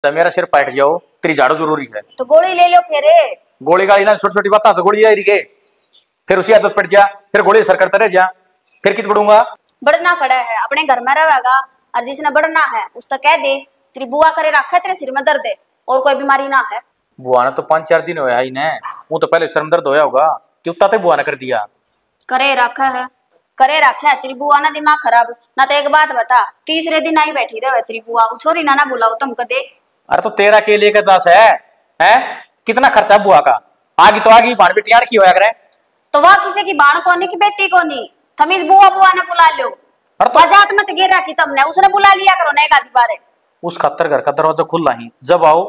तो मेरा सिर पाट जाओ, तेरी झाड़ू जरूरी है तो गोली ले लो फिर। गोली गाली ना छोटी छोटी बात तो गोली आई के फिर उसी आदत पड़ जा, फिर गोली सर करता रह जा, फिर कित बढ़ूंगा। बढ़ना खड़ा है अपने घर में रहेगा और जिसने बढ़ना है उस तक कह दे तेरी बुआ करे रखा है तेरे सिर में दर्द है और कोई बीमारी ना है। बुआ ने तो 5-4 दिन होया ही ने, वो तो पहले सर में दर्द होया होगा क्यों ताते बुआ ने कर दिया। करे रखा है तेरी बुआ ना दिमाग खराब ना। तो एक बात बता, तीसरे दिन आई बैठी रहे तेरी बुआ वो छोरी ना बुलाओ तुम कदे। अरे तो तेरा के लिए जास है कितना खर्चा बुआ का, आगी तो आगी बाण बेटियार की होया करे। तो वह किसी की बाण कोनी की बेटी कोनी, थमीज बुआ ने बुला लो। तो मजाक मत गिर रखी तुमने, उसने बुला लिया करो ना एक आधी बार। उस खातर घर का दरवाजा खुला ही, जब आओ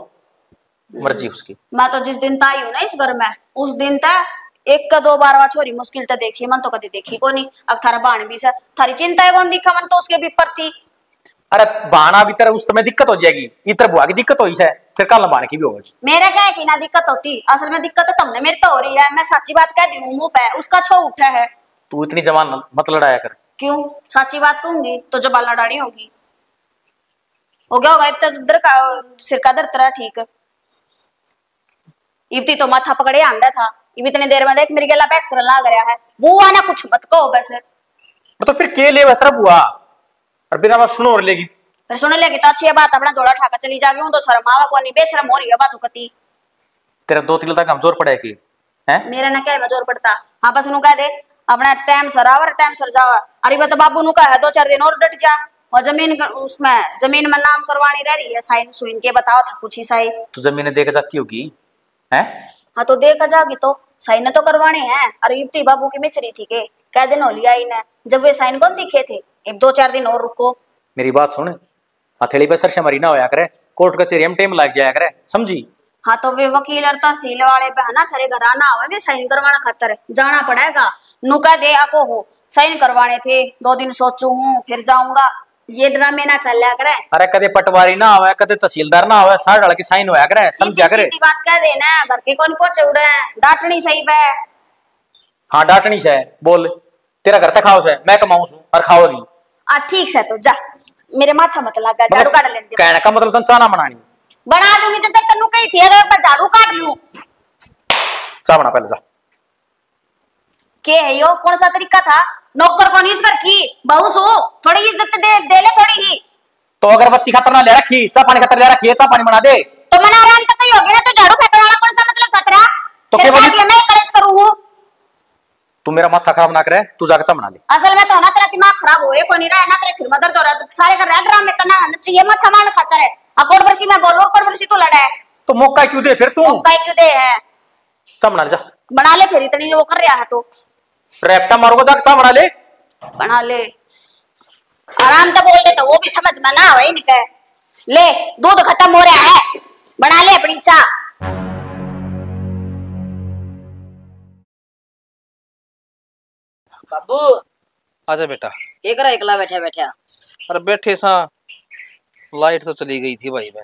मर्जी उसकी। मैं तो जिस दिन आई हूँ ना इस घर में उस दिन तक एक का 2 बार छोरी मुश्किल तो देखी मन तो कभी देखी को नहीं। अब थारा बाण भी से थारी चिंता है कौन दिखा मन तो उसके भी प्रति। अरे बाणा भी तरह उस समय दिक्कत हो जाएगी, इधर बुआ की दिक्कत होई है फिर कल बाण की भी होगी। मेरा क्या है कि ना दिक्कत होती, असल में दिक्कत तो तुमने मेरे तो हो रही है। मैं सच्ची बात कह दी हूँ मुंह पे, उसका छो उठा है। तू इतनी जवान मत लड़ाया कर। क्यों सच्ची बात कहूंगी तो जबान लड़ानी होगी। हो गया होगा इब उधर का सिर का दर्द तेरा ठीक। इब्ती तो माथा पकड़े आंदा था, इब इतने देर में देख मेरी गला पैस कर लाग रहा है। बुआ ना कुछ मत कहो बस। तो फिर के ले बेहतर बुआ और बिना बात सुनो और लेगी। फिर सुन लेगी तो अच्छी बात अपना जोड़ा ठाकर चली जागी हूं तो शर्म आवा को नहीं बेशरम हो रही है बातों कती। तेरा 2 तिल तक कमजोर पड़े की हैं? मेरा ना क्या जोर पड़ता। हाँ बस नु कह दे अपना टाइम सर आवर टाइम सर जावा। अरे बता बाबू नु कहा है 2-4 दिन और डट जा। और जमीन में नाम करवानी रह रही है साइन सुइन के बताओ था कुछ ही सही। तू जमीन देख जाती होगी हैं? हाँ तो देखा जागी तो साइन तो करवाने हैं। अरे युक्ति बाबू की मिचरी थी के कह दिन हो लिया इन्हें जब वे साइन कौन दिखे थे। अब 2-4 दिन और रुको। मेरी बात सुन, हथेली पे सर से मरी ना होया करे, कोर्ट कचहरी में टाइम लग जाया करे समझी। हाँ तो वे वकील और तहसील वाले पे है ना थारे घर आना हुआ वे साइन करवाना खातर जाना पड़ेगा। नु कह दे आपको हो साइन करवाने थे 2 दिन सोचू हूँ फिर जाऊंगा, ये ड्रामे ना चल लिया करे। अरे कदे पटवारी ना आवे कदे तहसीलदार ना आवे, सार डाल के साइन होया करे समझा करे। सीधी बात कह देना घर के कौन पहुंचे उड़े डांटनी सही पे। हाँ डांटनी से बोल, तेरा घर तक खाओ से मैं कमाऊं छू और खाओगी। ठीक से तो जा मेरे माथा मत लगा झाड़ू काट ले। कहने का मतलब सन चाना बनानी बना दूंगी जब तक तन्नू कही थी अगर मैं झाड़ू काट लूं। चा बना पहले जा। के है यो कौन सा तरीका था, नौकर को नहीं कर की बहू सो थोड़ी इज्जत दे ले थोड़ी ही। तो अगरबत्ती खतर ना ले रखी, चा पानी खतर ले रखी है, चा पानी बना दे। तो मना आराम तक ही होगी ना, तो झाड़ू खतर वाला कौन सा मतलब खतरा। तो क्या बोली मैं कलेश करूं। तू मेरा माथा खराब ना करे, तू जाकर चा बना ले। असल में तो ना तेरा दिमाग खराब होए को नहीं रहा है ना, तेरे सिर में दर्द हो रहा है सारे कर रहा ड्रामे तना चाहिए मत सामान खतर है। अकोट वर्षी में बोलो अकोट वर्षी तो लड़ा है तो मौका क्यों दे फिर तू। मौका क्यों दे है, चा बना ले जा। बना ले फिर इतनी वो कर रहा है तो रैप्टा मारोगे जाकर चा बना ले। बना ले आराम से बोल दे तो वो भी समझ में ना आवे इनके। ले दूध खत्म हो रहा है बना ले अपनी चाय। बाबू आजा बेटा। क्या करा एकला बैठा बैठा। अरे बैठे सा लाइट तो चली गई थी भाई मैं।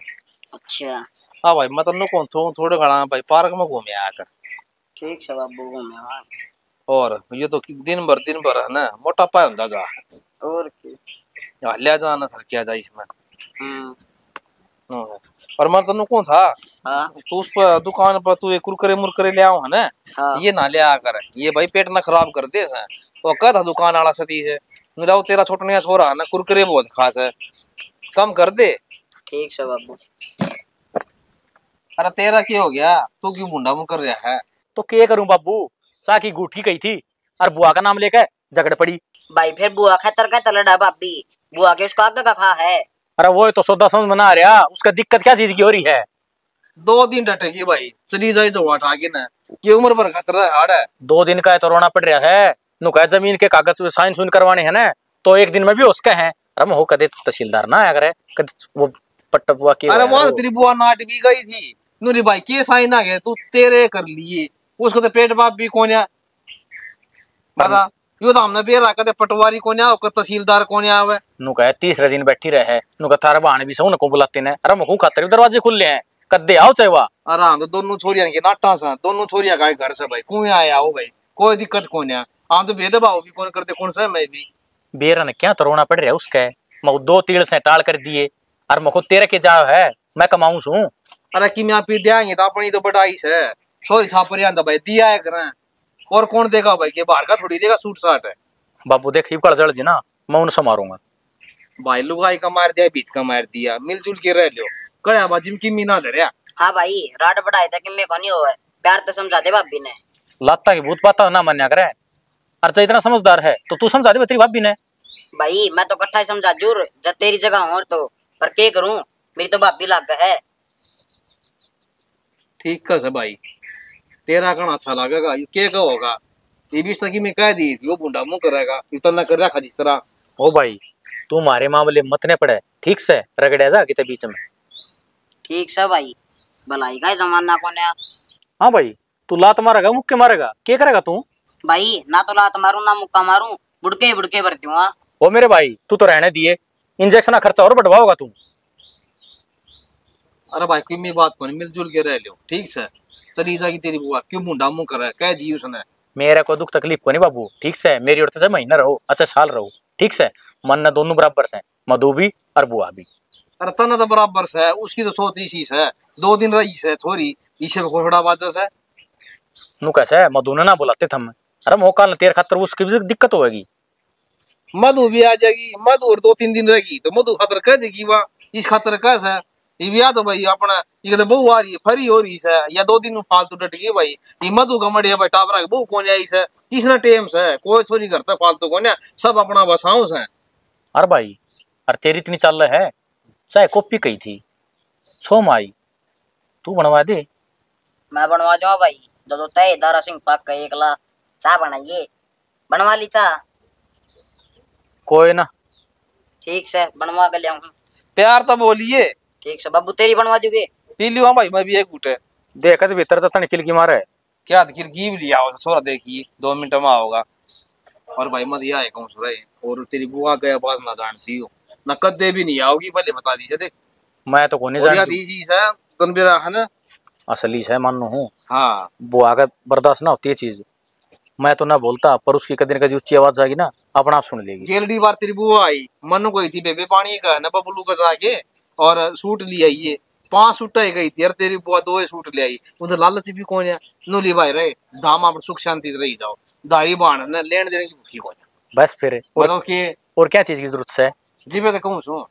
अच्छा हाँ भाई मैं तो कौन थोड़े घड़ा भाई पार्क में घूमे आकर। ठीक है बाबू घूमे। और ये तो दिन भर है ना मोटापा होता जा और लिया जाना सर क्या जाए इसमें। और मैं तेन कौन था तू उस पर दुकान पर तू कुरकुरे मुरकुरे ले आओ है ना। हाँ। ये ना ले आकर ये भाई पेट ना खराब कर दे से। तो कह था दुकान वाला सतीश है मिलाओ तेरा छोटनिया छोरा है ना कुरकुरे बहुत खास है कम कर दे। ठीक है बाबू। अरे तेरा क्या हो गया तू क्यों मुंडा मुंह कर रहा है। तो क्या करूं बाबू, सा की गुठी गई थी और बुआ का नाम लेकर झगड़ पड़ी। भाई फिर बुआ खतर का तलड़ा भाभी बुआ के उसका आगे का खा है। अरे वो तो सौदा समझ में ना आ रहा, उसका दिक्कत क्या चीज की हो रही है। 2 दिन डटेगी भाई चली जाए तो हटा के ना ये उम्र भर खतरा है हार्ड है। 2 दिन का है तो रोना पड़ रहा है। नु कहे जमीन के कागज साइन सुन करवाने हैं ना तो 1 दिन में भी उसका है। अरे हो कदे तहसीलदार ना आया करे कदे वो पट्टा बुआ के। अरे वो तेरी बुआ नाट भी गई थी नूरी भाई के साइन आ गए तू तेरे कर लिए उसको तो पेट बाप भी कोन्या बता। यो तो हमने बेरा कदे पटवारी कोन्या और तहसीलदार कोन्या आवे। नु कहे तीसरे दिन बैठी रहे नु कहा थारा बहाने भी सौ नको बुलाते ने। अरे मखू खातर दरवाजे खुले हैं कदे आओ चाहे वा। अरे हम तो दोनों छोरियां के नाटा सा दोनों छोरियां का घर से भाई कुएं आए आओ भाई कोई दिक्कत कोन्या। हम तो भेदभाव भी कौन करते कौन सा मैं भी बेरा ने क्या तो रोना पड़ रहा है उसका। मको 2 तीड़ से टाल कर दिए और मको तेरे के जाओ है मैं कमाऊं सू। अरे कि मैं पी देंगे तो अपनी तो बटाई से सॉरी छापर आंदा भाई दिया है करें और कौन देगा भाई के बाहर का थोड़ी देगा सूट साट है। बाबू देख हिपकड़ जड़ जी ना, मैं उनसे मारूंगा। भाई लुगाई का मार दिया बीच का मार दिया मिलजुल के रह लो कड़ा बाजी की मीना धरिया। हाँ भाई राड बढ़ाए था कि मैं को नहीं हुआ प्यार तो समझा दे भाभी ने। लाता की भूत पाता ना मान्या करे। अर्चा इतना समझदार है तो तू समझा दे तेरी भाभी ने। भाई मैं तो कट्ठा ही समझा जूर जब तेरी जगह हूँ और तो पर क्या करूँ मेरी तो भाभी लग है। ठीक है भाई तेरा कहना अच्छा लगेगा ये क्या होगा ये बीच तक मैं कह दी थी वो बुंडा मुंह करेगा इतना कर रखा जिस तरह। ओ भाई तू मारे मामले मत ने पड़े ठीक से रगड़े जा किते बीच में। ठीक से भाई भलाई का जमाना को नया। हाँ भाई तू लात मारेगा मुक्के मारेगा क्या करेगा तू। भाई ना तो लात मारूं ना मुक्का मारूं बुड़के बुड़के भरती हूँ। ओ मेरे भाई तू तो रहने दिए इंजेक्शन खर्चा और बढ़वाओगा तू। अरे भाई की बात को नहीं मिलजुल के रह लो ठीक से चली जाएगी तेरी बुआ क्यों मुंडा मुंह कर रहा है कह दी उसने। मेरा कोई दुख तकलीफ को नहीं बाबू ठीक से मेरी ओर से महीना रहो अच्छा साल रहो ठीक से मन न दोनों बराबर से मधु भी और बुआ भी। अरे तना तो बराबर से उसकी तो सोच इसी से 2 दिन रही से छोरी इसे को थोड़ा बाजा से नु कैसे मधु ने ना बुलाते थम। अरे मौका न तेरे खातर उसकी भी दिक्कत होगी। मधु भी आ जाएगी मधु और 2-3 दिन रहेगी तो मधु खातर कह देगी वहाँ इस खातर कैसे ये भी तो भाई अपना ये तो बहु आ रही है फरी हो रही है या 2 दिन फालतू डट गई भाई ये मधु का मड़िया भाई टाबरा बहु कौन आई से किसने टेम से कोई छोरी करता फालतू कौन सब अपना बसाओ से। अरे भाई अरे तेरी इतनी चल है चाहे कॉपी कही थी सोम आई तू बनवा दे। मैं बनवा दूंगा भाई जो तय दारा सिंह पाक का 1 लाख चाह बनाइए बनवा ली चाह। कोई ना ठीक से बनवा के ले आऊँ। प्यार तो बोलिए ठीक से बाबू तेरी बनवा दोगे पी लियो भाई मैं भी एक बूटे देखा तो भीतर तक निकल की मारे क्या की भी लिया सोरा देखिए 2 मिनट में आओगा। और भाई मत आए कौन सो रहे और तेरी बुआ गया बात ना जानती हो न कदे भी नहीं आओगी भले बता दीजिए देख मैं तो कोनी जानती चीज है गनबेरा है ना असली से मानो हूँ। हाँ वो आगे बर्दाश्त ना होती है चीज मैं तो ना बोलता पर उसकी कदी न कदी ऊंची आवाज जाएगी ना अपना आप सुन लेगी। गेलडी बार तेरी बुआ आई मनु गई थी बेबे पानी का ना बबलू का जाके और सूट लिया ये 5 सूट गई थी यार तेरी बुआ 2 सूट ले आई उधर लालच भी कौन है नूली भाई रहे धामा पर सुख शांति रही जाओ दाढ़ी बाण ने लेन देने की भूखी कौन बस फिर बताओ के और क्या चीज की जरूरत है। जी मैं तो कहूँ सू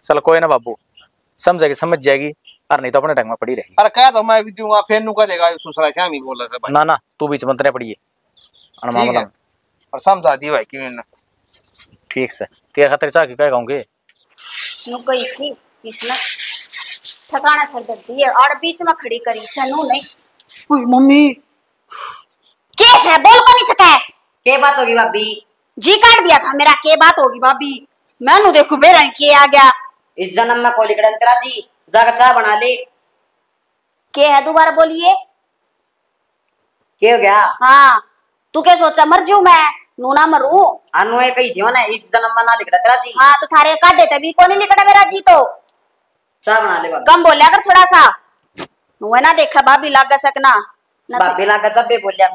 चल कोई ना बाबू समझेगी समझ जाएगी और नहीं तो अपने ढंग में पड़ी रहेगी। अरे कह तो मैं भी दूंगा फिर नु का देगा सुसरा श्याम ही बोल रहा था ना ना तू बीच मंत्र पड़िए ठीक है और समझा दी भाई कि मैंने ठीक से तेरे खातिर चाह के क्या कहूँगे नु गई थी इसने ठिकाना कर देती है और बीच में खड़ी करी से नु नहीं। ओए मम्मी केस है बोल को नहीं सके क्या बात होगी भाभी जी काट दिया था मेरा के बात होगी भाभी मैं नु देखू बेरा के आ गया इस जन्म में कोली कड़न तेरा जी जाकर चाह बना ले। के है दोबारा बोलिए क्या हो गया। हाँ तू क्या सोचा मर जाऊं मैं नू ना मरू अनु है कही थी ना इस जन्म में ना लिखड़ा तेरा जी। हाँ तो थारे काट देते भी कौन लिखड़ा मेरा जी तो चाह बना ले भाभी कम बोलिया कर थोड़ा सा नु है ना देखा भाभी लाग सकना भाभी लागा जब भी बोलिया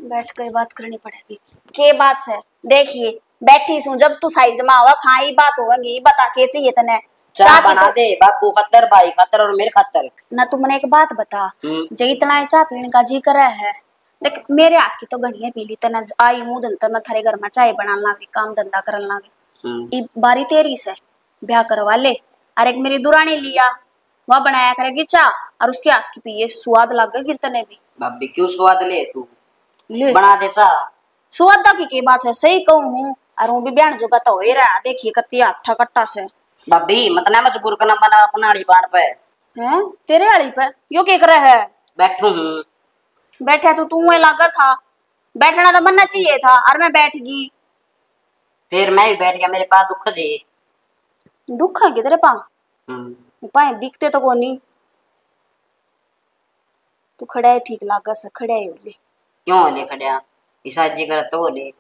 बैठ कर बात करनी पड़ेगी के बात से देखिए बैठी सू जब तू साइज में आवा खाई बात होगी बता के चाहिए तने चाह बना दे बाबू खतर भाई खतर और मेरे खतर ना तू मने एक बात बता जे इतना चाह पीने का जी करे है देख मेरे हाथ की तो गणिया पी ली तना आई मुंह धंधा मैं थारे घर में चाय बनाने लागी काम धंधा करने लागी बारी तेरी से ब्याह करवा ले और एक मेरी दुरानी लिया वह बनाया करेगी चाह और उसके हाथ की पिए स्वाद लगे गिरतने भी भाभी क्यों स्वाद ले तू ले बना दे चाह स्वाद की बात है सही कहूँ हूँ और वो भी बयान जो तो हो ही रहा देखिए कत्ती हाथा कट्टा से भाभी मतलब मजबूर करना बना अपना आड़ी बाण पे हैं तेरे आड़ी पे यो क्या कर रहा है बैठू हूँ बैठा तो तू लागर था बैठना तो बनना चाहिए था और मैं बैठ गई फिर मैं भी बैठ गया मेरे पास दुख दे दुख है किधरे पा पाए दिखते तो कोनी तू खड़ा है ठीक लागा सा खड़ा है ले क्यों ले खड़ा ईसा जी कर तो ले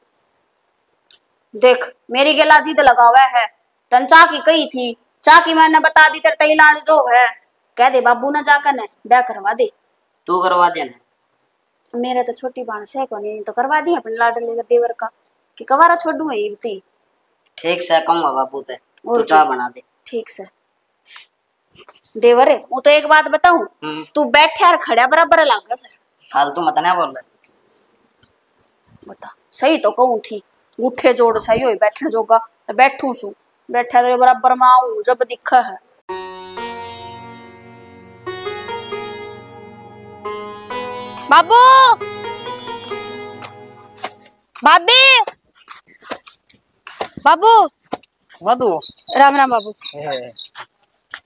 देख मेरी गला जिद लगा हुआ है तन चा की कही थी चा की मैंने बता दी तेरे इलाज जो है कह दे बाबू ना जाकर ने ब्याह करवा दे तू करवा दे ना मेरा तो छोटी बाण से को नहीं तो करवा दी अपने लाडले देवर का कि कवारा छोड़ू है इबती ठीक से कहूंगा बाबू ते तू चाह बना दे ठीक से देवर वो तो एक बात बताऊं, तू बैठे और खड़ा बराबर लाग से। फालतू मत ना बोल। बता सही तो कहूं थी, उठे जोड़ सही हो बैठने जोगा बैठू सु, बैठा तो बराबर में आऊं जब दिखा है। बाबू भाभी बाबू मधु राम राम बाबू।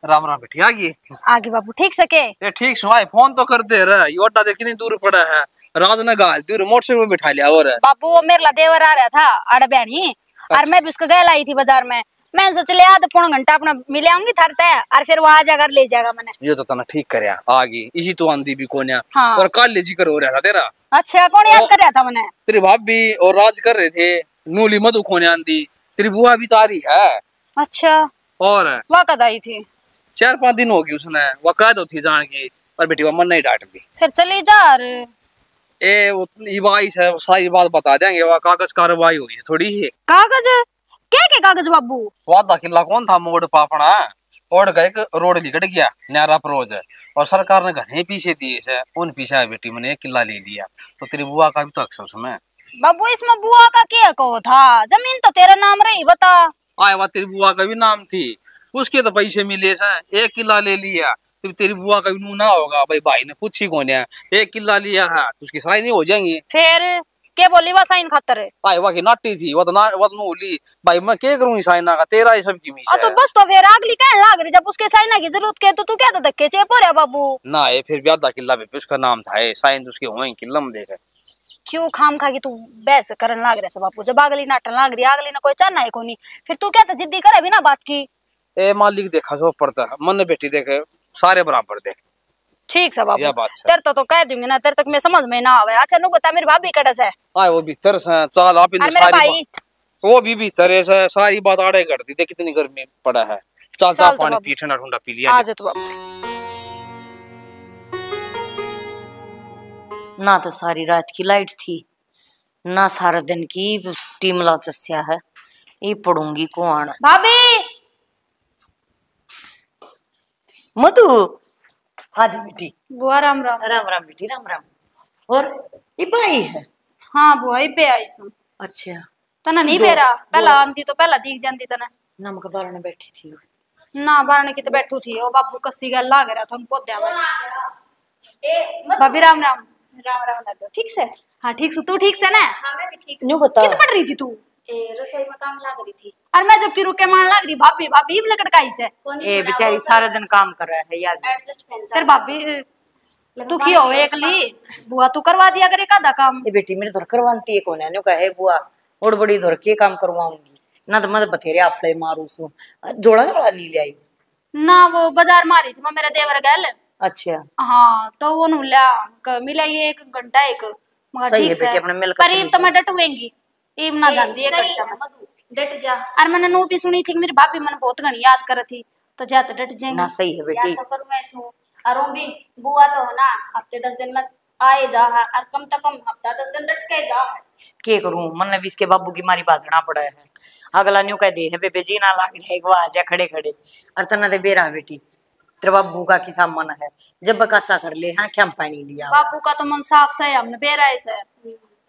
राम राम बेटी आगे आगे बाबू ठीक सके ये ठीक सुनाई फोन तो कर दे रहा योटा देख कितनी दूर पड़ा है राज ने गाल दूर मोटरसाइकिल में बिठा लिया और बाबू वो मेरे ला देवर आ रहा था आड़ा बहनी और मैं भी उसको गए लाई थी बाजार में। मैं सोच लिया आधा पौना घंटा अपना मिले आऊंगी थरते और फिर वो आ जाकर ले जाएगा मैंने। ये तो तना ठीक करया आगे इसी तो आंधी भी कोन्या हाँ। और कल ले जिक्र हो रहा था तेरा। अच्छा कौन याद कर रहा था मैंने? तेरी भाभी और राज कर रहे थे नूली मधु कोन्या आंधी तेरी बुआ भी तारी है। अच्छा और वह कद आई थी? 4-5 दिन हो गई उसने वह कह दो थी जान की पर बेटी वह मन नहीं डांट दी। फिर चली जा रे ए वाइस है सारी बात बता देंगे वह कागज कार्रवाई हुई थोड़ी ही कागज क्या कागज बाबू? वादा किला कौन था मोड़ पापड़ा ओढ़ गए रोड लिकट गया न्यारा प्रोज और सरकार ने घने पीछे दिए से उन पीछे बेटी मैंने किला ले लिया तो तेरी बुआ का भी तो अक्सर उसमें। बाबू इसमें बुआ का क्या कहो था? जमीन तो तेरा नाम रही बता। आए वह तेरी बुआ का भी नाम थी उसके तो पैसे मिले से 1 किला ले लिया तो तेरी बुआ का भी ना होगा भाई भाई ने पूछी कौन है 1 किला लिया है तो उसकी साइन नहीं हो जाएंगी। फिर क्या बोली वह साइन खातर है? आए वह की नाटी थी वह तो नूली भाई मैं क्या करूँ साइन का तेरा ये सब की मीश तो बस तो फिर अगली कहने लाग रही जब उसके साइन की जरूरत के तो तू क्या धक्के चेप रहा बाबू? ना ये फिर भी आधा किला पे उसका नाम था साइन तो उसके होंगे किला में देखे क्यों खाम खा की तू बहस करन लाग रहा बापू? जब अगली नाटन लाग रही अगली ना कोई चाहना है कोनी फिर तू क्या जिद्दी करे बिना बात की। ए मालिक देखा सो पड़ता मन बेटी देखे सारे बराबर देख। ठीक है बाबू तेरे तो कह दूंगी ना तेरे तक मैं समझ में ना आवे। अच्छा नु बता मेरी भाभी कड़स है? आए वो भीतर से चाल आप इन सारी भाई वो भी भीतर है सारी बात आड़े कर दी देख कितनी गर्मी पड़ा है। चल चल पानी पी ठंडा ठंडा पी लिया आ जा तो बाबू। ना तो सारी रात की लाइट थी ना सारा दिन की टीमला चस्या है ये पढ़ूंगी कौन? भाभी मधु आज बेटी। बुआ राम राम। राम राम बेटी राम राम। और ये भाई है? हाँ बुआ ही पे आई सु। अच्छा तना नहीं बेरा पहला आंधी तो पहला दिख जाती तना नम के बारने बैठी थी ना बारने की तो बैठू थी ओ बाबू कसी गल लाग रहा था हमको दे भाभी राम राम। राम राम लगो ठीक से? हाँ ठीक से तू ठीक से ना? हाँ मैं भी ठीक से। न्यू बता कित पढ़ रही थी तू? रसोई में काम लग रही थी और मैं जब की रुके मान लग रही भाभी भाभी भी लकड़काई से ए बेचारी सारा दिन काम कर रहा है यार एडजस्ट फिर भाभी तू की हो एकली बुआ तू करवा दिया करे कादा काम? ए बेटी मेरे धर करवाती है कोने न्यू कहे बुआ और बड़ी धर के काम करवाऊंगी ना तो मैं बथेरे आपले मारू सु जोड़ा जोड़ा नहीं ले आई ना वो बाजार मारी थी मेरा देवर गल। अच्छा हाँ तो वो नुला मिला ये 1 घंटा एक सही है बेटी अपने मिल करीब तो मैं डटूंगी इम ना जानती है डट जा और मैंने नो भी सुनी थी मेरी भाभी मन बहुत घनी याद कर थी तो जा तो डट जाएंगे ना। सही है बेटी तो करूं मैं सु और भी बुआ तो है ना हफ्ते 10 दिन में आए जा है और कम तो कम हफ्ता 10 दिन डट के जा है के करूं मन ने भी इसके बाबू की मारी बाजना पड़ा है अगला न्यू कह दे है बेबे जी ना लाग रहे एक जा खड़े खड़े और तना दे बेरा बेटी तेरे बाबू का किसा मन है जब बकाचा कर ले हाँ क्या पानी लिया बाबू का तो मन साफ से हमने बेरा से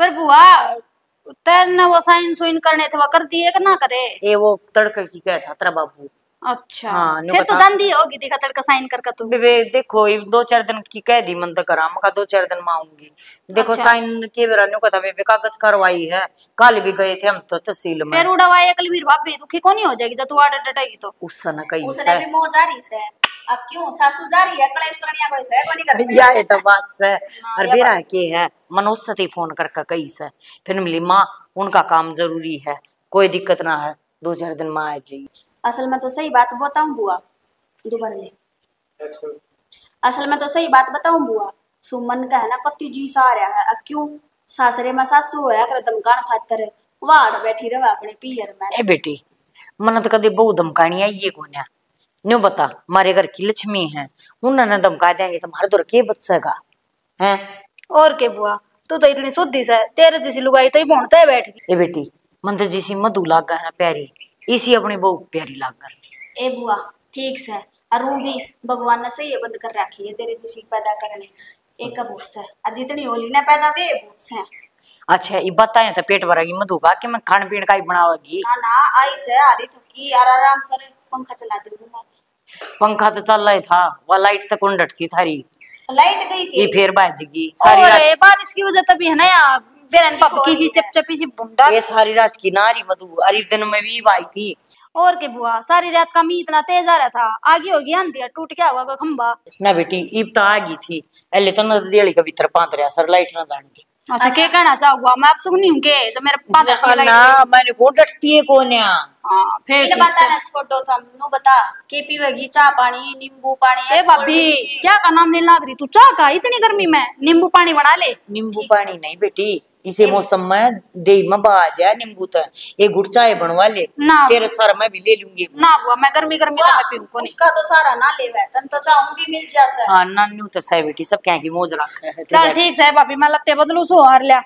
पर बुआ तेरने वो साइन सुइन करने थे वो कर दिए कि ना करे? ए वो तड़का की कह था तेरा बाबू। अच्छा हाँ, फिर तो जानती होगी देखा तड़का साइन करके तू बेबे देखो 2-4 दिन की कह दी मन तो करा मका 2-4 दिन में आऊंगी देखो अच्छा। साइन के बेरा न्यू कथा बेबे कागज कार्रवाई है कल भी गए थे हम तो तहसील में फिर उड़वाई अकल मेरी भाभी दुखी कोनी हो जाएगी जब तू आडर डटेगी तो उससे ना कहीं उसने भी मोह जारी से अब क्यों सासू जा रही है कलेश करनिया कोई से कोनी कर या ये तो बात से और बेरा के है मनुष्य से फोन करके कई से फिर मिली मां उनका काम जरूरी है कोई दिक्कत ना है 2-4 दिन में आ जाएगी। असल में तो सही बात बताऊं बुआ दोबारा ले असल में तो सही बात बताऊं बुआ सुमन का है ना कत्ती जी सा आ रहा है अब क्यों सासरे में सासू होया कर दमकान खातर वाड़ बैठी रहे अपने पियर में। ए बेटी मन तो कदे बहु दमकानी आई ये कोन्या न्यू बता हमारे घर की लक्ष्मी है उन्होंने धमका देंगे तुम्हारे दौर के बचेगा हैं और के बुआ तू तो इतनी शुद्धि से तेरे जैसी लुगाई तो ही भोंडता है बैठ ए बेटी मन तो जैसी मधु लागा है प्यारी इसी अपनी बहु प्यारी लागा ए बुआ ठीक से और वो भी भगवान ने सही है बंद कर रखी है तेरे जैसी पैदा करने एक का भूत है और जितनी होली ने पैदा वे भूत है। अच्छा ये बताए तो पेट भरेगी मधु का कि मैं खान पीन का ही बनावेगी। ना ना आई से आ रही थकी यार आराम करे पंखा चला दे दूंगा। पंखा तो चल रहा था वह लाइट तक कौन डटती थारी लाइट गई ये थी फिर बाजेगी सारी और रात। बारिश की वजह तभी है ना यार बेरन पापा किसी चपचपी सी बुंडा ये सारी रात की नारी मधु अरे दिन में भी आई थी। और के बुआ सारी रात का मी इतना तेज आ रहा था आगे होगी आंधी टूट गया होगा खंबा। ना बेटी ईब तो आ गई थी एले तो न देली का भीतर पांत रहा सर लाइट ना जानी थी। अच्छा क्या कहना चाहूंगा मैं आप सुनी हूँ के जो मेरे पादर की लाइट ना मैंने को डटती है कोन्या। हाँ फिर इले ठीक बता से। ना छोटो था नो बता के पीवेगी चाय पानी नींबू पानी ए भाभी क्या का नाम नहीं लाग रही तू चाह का इतनी गर्मी में नींबू पानी बना ले। नींबू पानी नहीं बेटी इसे मौसम में दे में बाज है नींबू तो एक गुड़ चाय बनवा ले ना तेरे सर में भी ले लूंगी। ना बुआ मैं गर्मी गर्मी तो मैं पीऊँ को नहीं। उसका तो सारा ना लेवे तन तो चाहूंगी मिल जा सर। हाँ नानू तो सह बेटी सब क्या की मौज रखा है। चल ठीक है भाभी मैं लगते बदलू सो हार लिया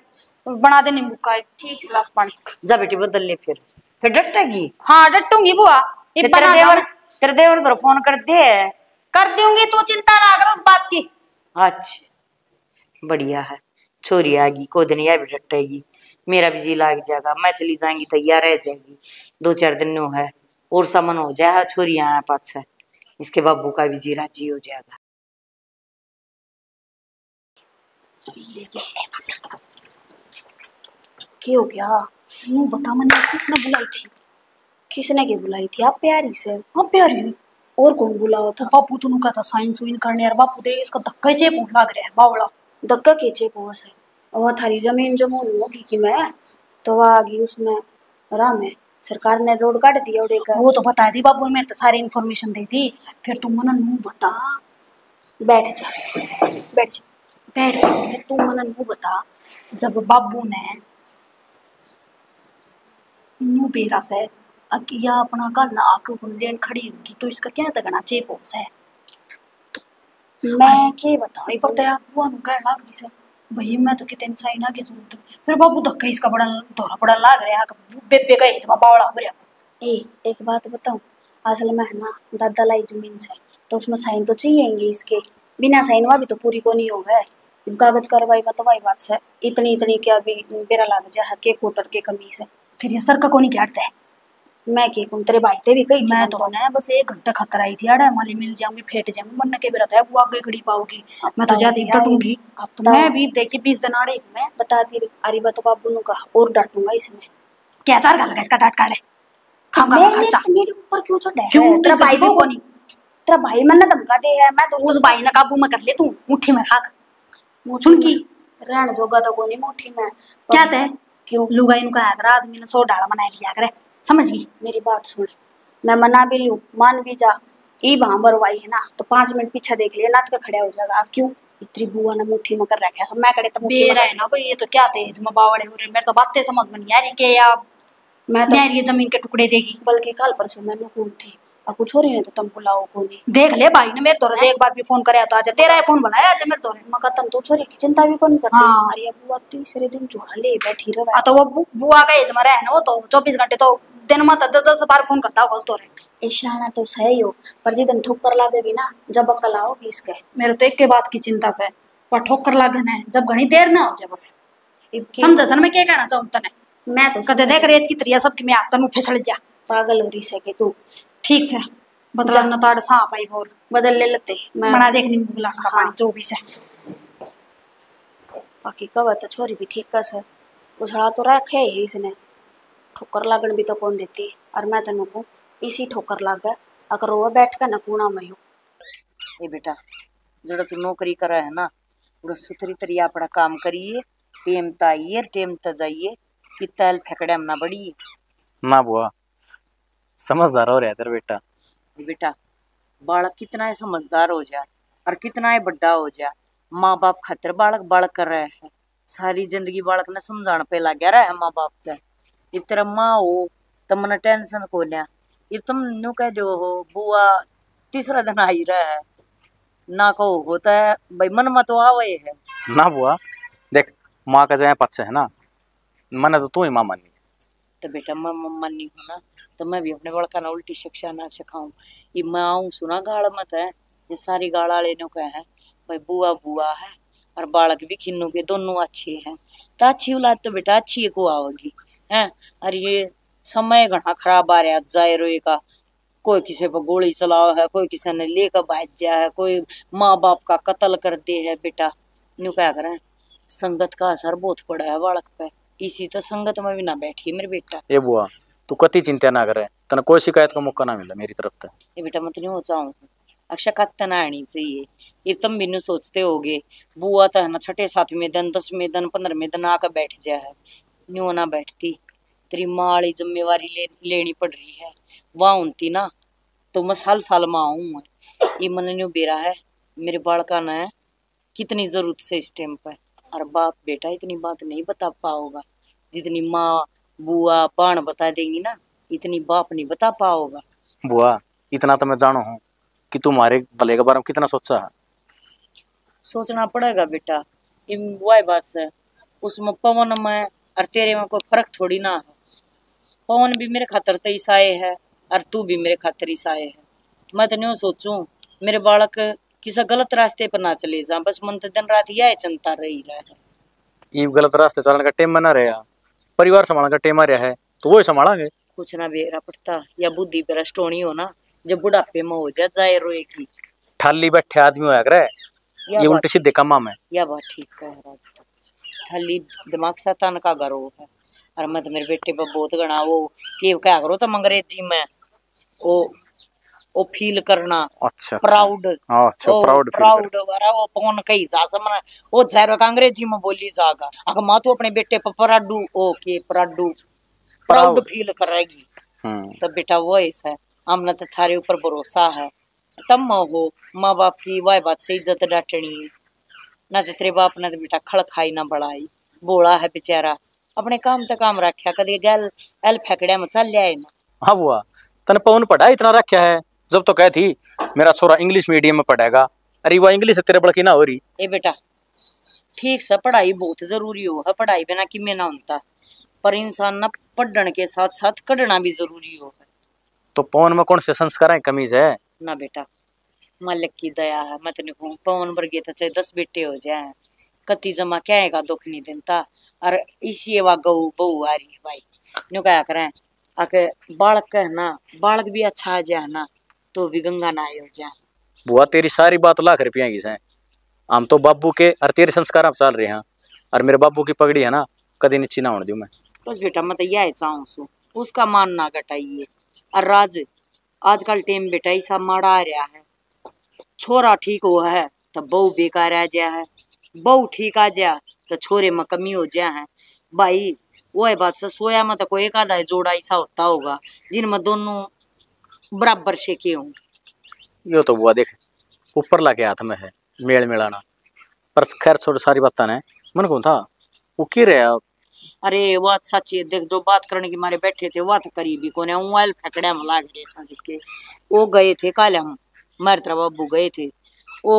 बना दे नींबू का एक ठीक गिलास पानी। जा बेटी बदल ले फिर डटेगी। हाँ डटूंगी बुआ ये फिर बना तेरे देवर तो फोन कर दे कर दूंगी तू चिंता ना कर उस बात की। अच्छा बढ़िया है छोरी आएगी को दिन यह भी डटेगी मेरा भी जी लाग जाएगा मैं चली जाएंगी तैयार रह जाएगी 2-4 दिन नो है और सामान हो जाए छोरी आया पाछा इसके बाबू का भी जी राजी हो जाएगा। क्या हो गया मुंह बता मैंने किसने बुलाई थी किसने की बुलाई थी आप प्यारी से। हाँ प्यारी और कौन बुलाओ था बापू तू का था साइंस विन करने यार बापू दे इसका धक्का चे पूछ लाग रहा है बावड़ा धक्का खींचे पहुंच है और थारी जमीन जमून होगी कि मैं तो वह आ गई उसमें आराम है सरकार ने रोड काट दिया उड़े का। वो तो बता दी बाबू ने मेरे तो सारी इन्फॉर्मेशन दी थी फिर तुम मना नू बता बैठ जा बैठ जा बैठ गई तू मना नू बता जब बाबू ने नू बेरा से या अपना कल आके लेन खड़ी होगी तो इसका क्या तगना चेपोस है। मैं क्या बताऊं ये पता है बुआ नु कहना लाग रही से भाई मैं तो कितने साइन आगे जरूरत है फिर बाबू धक्का इसका बड़ा धोरा बड़ा लाग रहा है बेबे का इसमें बावड़ा हो रहा। एक बात बताऊं असल में है ना दादा लाई जमीन से तो उसमें साइन तो चाहिए इसके बिना साइन हुआ भी तो पूरी को नहीं होगा कागज कार्रवाई में तो वही बात है इतनी क्या भी बेरा लाग जाए के कोटर के कमी से फिर ये सर का को नहीं कहता है मैं के कौन तेरे भाई ते भी कही मैं तो ना बस 1 घंटा खातर आई थी आड़ा माली मिल जाऊंगी फेट जाऊंगी मन के बेरा था वो आगे खड़ी पाओगी मैं तो जाती डटूंगी अब तो मैं भी देखी 20 दिन आड़े मैं बताती रही अरे बा तो बाबू नु का और डांटूंगा इसमें क्या चार गाल इसका डांट काटे खाऊंगा खर्चा मेरे ऊपर क्यों चढ़ है क्यों तेरा भाई भी कोनी तेरा भाई मन ना धमका दे है मैं तो उस भाई ने काबू में कर ले तू मुट्ठी में रख सुन की रहन जोगा तो कोनी मुट्ठी में क्या थे क्यों लुगाई नु का आदमी ने 100 डाला बना लिया करे समझ गई मेरी बात सुन मैं मना भी लूं मान भी जा ई वहां बरवाई है ना तो 5 मिनट पीछे देख लिया नाटक खड़ा हो जाएगा क्यों इतनी बुआ ने मुट्ठी में कर रखा है मैं करे तो बेरा है ना भाई ये तो क्या तेज में बावड़े हो रहे मेरे तो बातें समझ में नहीं आ रही के या मैं तो ये जमीन के टुकड़े देगी बल्कि कल परसों मैंने कौन थी और कुछ हो रही नहीं तो तुम बुलाओ को नहीं देख ले भाई ने मेरे तोरे से एक बार भी फोन करे तो आज तेरा फोन बुलाया आज मेरे तोरे मैं तुम तो छोरी की चिंता भी कौन करती हाँ। अरे बुआ तीसरे दिन जोड़ा ले बैठी रहा तो वो बुआ का एज मरा है ना वो तो 24 घंटे तो दिन में 10 बार फोन करता होगा उस तोरे इशाना तो सही हो पर जिदन ठोकर लागेगी ना जब अकल आओगी इसके मेरे तो एक के बात की चिंता से पर ठोकर लागन है जब घनी देर ना हो जाए बस समझ सन मैं क्या कहना चाहूँ तने मैं तो कदे देख रेत की तरिया सबकी मैं आज तनु फिसल जा पागल हो रही से कि तू ठीक से बदला न ताड़ सांप आई बोल बदल ले लेते मैं बना देख नींबू गिलास का पानी जो भी से बाकी कब तो छोरी भी ठीक का सर उछड़ा तो रखे है इसने ठोकर लागन भी तो कौन देती और मैं तेन को इसी ठोकर लाग गए अगर वो बैठ कर न कूणा में ये बेटा जड़ा तू नौकरी करे है ना पूरा सुथरी तरिया अपना काम करिए टेम त आइए टेम त जाइए कि तेल फेंकड़े ना बड़ी ना बुआ समझदार हो रहा है तेरा बेटा। बेटा बालक कितना है समझदार हो जाए और कितना है बड़ा हो जाए माँ बाप खातिर बालक बालक कर रहे हैं सारी जिंदगी बालक ने समझाने पे लग गया है माँ बाप ते इब तेरा माँ हो तो मन टेंशन को इब तुम न्यू कह दो हो बुआ तीसरा दिन आई रहा है ना कहो होता है भाई मन में तो आवे है ना बुआ देख माँ का जहाँ पक्ष है ना मन तो तू ही माँ मानी तो बेटा मैं मम्मा नहीं हूँ ना तो मैं भी अपने बड़का ना उल्टी शिक्षा ना सिखाऊं। ये मैं आऊं सुना गाल मत है जो सारी गाल वाले ने कहा है भाई बुआ बुआ है और बालक भी खिन्नू के दोनों अच्छे हैं। तो अच्छी औलाद तो बेटा अच्छी को आओगी है। और ये समय घना खराब आ रहा जाए रोए का। कोई किसी पर गोली चलाओ है, कोई किसी ने लेकर भाग जा है, कोई माँ बाप का कत्ल कर दे है। बेटा न्यू क्या करें, संगत का असर बहुत पड़ा है बालक पे। इसी तो संगत में भी ना बैठी मेरे बेटा। ये बुआ तू कति चिंता ना करे, तना कोई शिकायत का मौका ना मिला मेरी तरफ से। ये बेटा मत नहीं हो चाहूँ अक्षय कत्ता ना आनी चाहिए। ये तुम भी सोचते होगे बुआ तो है ना छठे सातवें दिन 10वें दिन 15वें दिन आकर बैठ जा है। न्यू ना बैठती, तेरी माँ वाली जिम्मेवारी लेनी पड़ रही है। वहाँ उनती ना तो मैं साल साल में आऊँ। ये मन न्यू बेरा है मेरे बालका ने कितनी जरूरत से इस टाइम पर। और बाप बेटा इतनी बात नहीं बता पाओगा जितनी माँ बुआ बाण बता देंगी ना, इतनी बाप नहीं बता पाओगा। बुआ इतना तो मैं जानो हूँ कि तुम्हारे भले के बारे में कितना सोचा है। सोचना पड़ेगा बेटा, ये वही बात से उसमें पवन में और तेरे में कोई फर्क थोड़ी ना है। पवन भी मेरे खातर तो ईसाए है और तू भी मेरे खातर ईसाए है। मैं तो नहीं सोचूं मेरे बालक किसी गलत रास्ते पर ना चले जा, बस मन तो दिन रात यह चिंता रही रहा है। ये गलत रास्ते चलने का टेम बना रहा, परिवार संभालने का टेम आ रहा है तो वो ही संभालेंगे। कुछ ना बेरा पड़ता या बुद्धि पर स्टोनी हो ना, जब बुढ़ापे में हो जाए रोए की ठाली बैठे आदमी होया करे ये उल्टे सीधे कामा में। यह बात ठीक कह रहा खाली दिमाग शैतान का घर हो है। और मैं तो मेरे बेटे पर बहुत गणा वो क्या करो तो अंग्रेजी में वो फील करना। अच्छा प्राउड। अच्छा प्राउड प्राउड वाला वो कौन कही जा समझ वो जहर का अंग्रेजी में बोली जाएगा। अगर माँ तू अपने बेटे पर प्राडू ओके प्राडू प्राउड फील करेगी तो बेटा वो ऐसा है। हमने तो थारे ऊपर भरोसा है। तब हो माँ बाप की वह बात से इज्जत डांटनी है ना। तो तेरे बाप ने तो बेटा खड़ खाई ना बढ़ाई, बोला है बेचारा अपने काम तक काम रखा कभी गैल एल फेकड़िया में चल जाए ना। हाँ बुआ तने पवन पढ़ा इतना रखा है, जब तो कह थी मेरा छोरा इंग्लिश मीडियम में पढ़ेगा। अरे वो इंग्लिश तेरे बड़की ना हो रही। ए बेटा ठीक से पढ़ाई बहुत जरूरी हो है, पढ़ाई बिना कि में ना होता। पर इंसान ना पढ़ने के साथ साथ कढ़ना भी जरूरी हो है। तो पवन में कौन से संस्कार है कमीज है ना बेटा मालिक की दया है। मैं तेने कहूँ पवन वर्गे तो चाहे 10 बेटे हो जाए कति जमा क्या है का दुख नहीं देता। और इसी वा गऊ बहू आ रही है भाई न्यू क्या करें आके बालक है ना, बालक भी अच्छा आ जाए ना तो भी गंगा ना हो जाए। बुआ तेरी सारी बात लाख रुपया की है। हम तो बाबू के और तेरे संस्कार चल रहे हैं और मेरे बाबू की पगड़ी है ना कभी नीची ना होने दूं मैं। बस बेटा मैं तो यह चाहूँ सू उसका मान ना घटाइए। और राज आजकल टेम बेटा ऐसा माड़ा आ रहा है, छोरा ठीक हो है तो बहू बेकार आ जा है, बहू ठीक आ जा तो छोरे में कमी हो जा है। भाई वो बात से सोया में तो कोई एक आधा जोड़ा ऐसा होता होगा जिनमें दोनों बराबर से के हों। यो तो बुआ देख ऊपर लाके हाथ में है मेल मिलाना, पर खैर छोड़ सारी बात ने मन कौन था वो की रहा। अरे बात सच्ची देख जो बात करने की मारे बैठे थे वो तो करीबी कोने मोबाइल फेंकड़े में लाग रहे समझ के वो गए थे काले हम मारे तेरा बाबू गए थे वो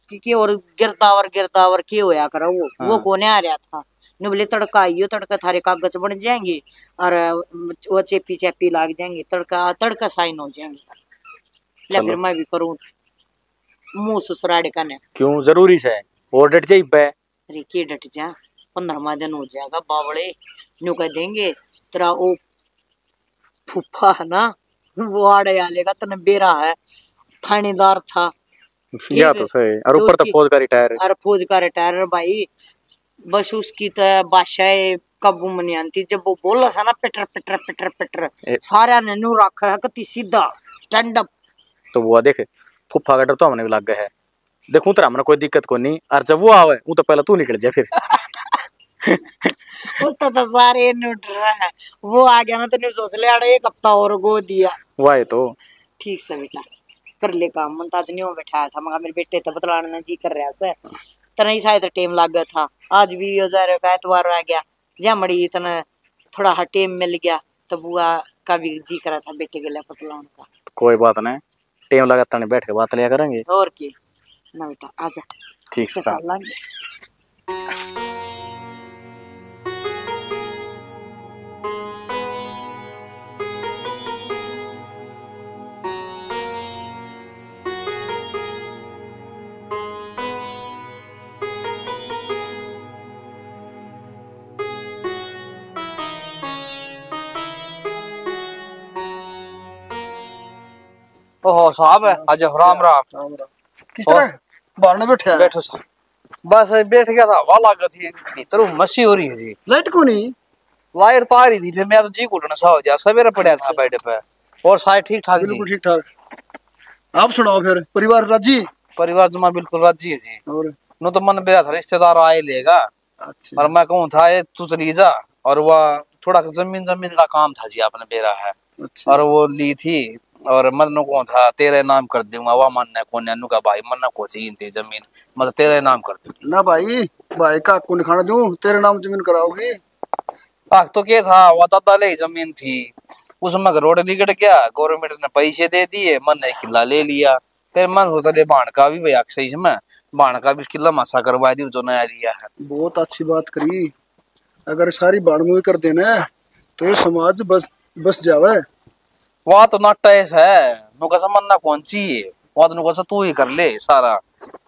की और गिरदावर के होया करा वो कोने आ रहा था ने बोले तड़का आइयो तड़का थारे कागज बन जाएंगे और वो चेपी लाग जाएंगे तड़का साइन हो जाएंगे। ले फिर मैं भी करूँ मुंह ससुराड़े का ने क्यों जरूरी से और डट जाई पे। अरे के डट जा 15वां दिन हो जाएगा बावड़े न्यू कह देंगे तेरा वो फूफा है ना वो आड़े आले का तने बेरा है थानेदार था या तो सही और ऊपर तो फौज का रिटायर भाई बस उसकी तो बादशाह काबू में नहीं आती। जब वो बोला सा ना पिटर पिटर पिटर पिटर सारा ने नू रखा है कति सीधा स्टैंड अप। तो वो देख फुफा का डर तो हमने भी लग गया है देखूं तेरा हमने कोई दिक्कत को नहीं और जब वो आवे वो तो पहले तू निकल जा फिर उसका तो सारे नूट रहा है वो आ गया ना तो नहीं सोच ले अरे एक हफ्ता और गो दिया वाह तो ठीक से बेटा कर ले काम मन ताज नहीं बैठाया था मगर मेरे बेटे तो बतलाने जी कर रहा से तना ही शायद टाइम लग गया था। आज भी हजार का एतवार आ गया जा मड़ी तना थोड़ा हा टाइम मिल गया तो बुआ का भी जी करा था बेटे के लिए बतलाने का। कोई बात नहीं टाइम लगा तने बैठ के बात लिया करेंगे और की ना बेटा आजा ठीक से ओहो साहब है आज राम राम। राम राम। किस तरह बाहर में बैठे हैं? बैठो साहब। बस बैठ गया था, हवा लागत थी भीतर मस्सी हो रही है जी। लाइट को नहीं? लाइट तो आ रही थी, फिर मैं तो जी घुटना सा हो जा, सवेरे पड़ा था बेड पे। और सारे ठीक ठाक जी? बिल्कुल ठीक ठाक। आप सुनाओ फिर, परिवार राजी? परिवार जमा बिल्कुल राजी है जी। और नो तो मन बेरा था रिश्तेदार आए लेगा, अच्छा। और मैं कहूँ था ये तू चली जा, और वह थोड़ा जमीन जमीन का काम था जी, आपने बेरा है अच्छा। और वो ली थी, और मन को था तेरे नाम कर दूंगा, वह मन को नु का भाई मन को चाहिए थी जमीन, मतलब तेरे नाम कर दूं ना भाई, भाई का को निखाना दूं, तेरे नाम जमीन कराओगी? तो क्या था, वह दादा ले जमीन थी, उसमें रोड निकट गया, गवर्नमेंट ने पैसे दे दिए, मन ने किला ले लिया। फिर मन सोचा ले बाण का भी भैया सही में बाण का भी किला मासा करवा दी जो नया लिया है। बहुत अच्छी बात करी। अगर सारी बाड़मुई कर देना तो ये समाज बस बस जावे। वह तो नाटा ऐसा है, नुका समन्ना कौन ची है, वह तो नुका तू ही कर ले सारा,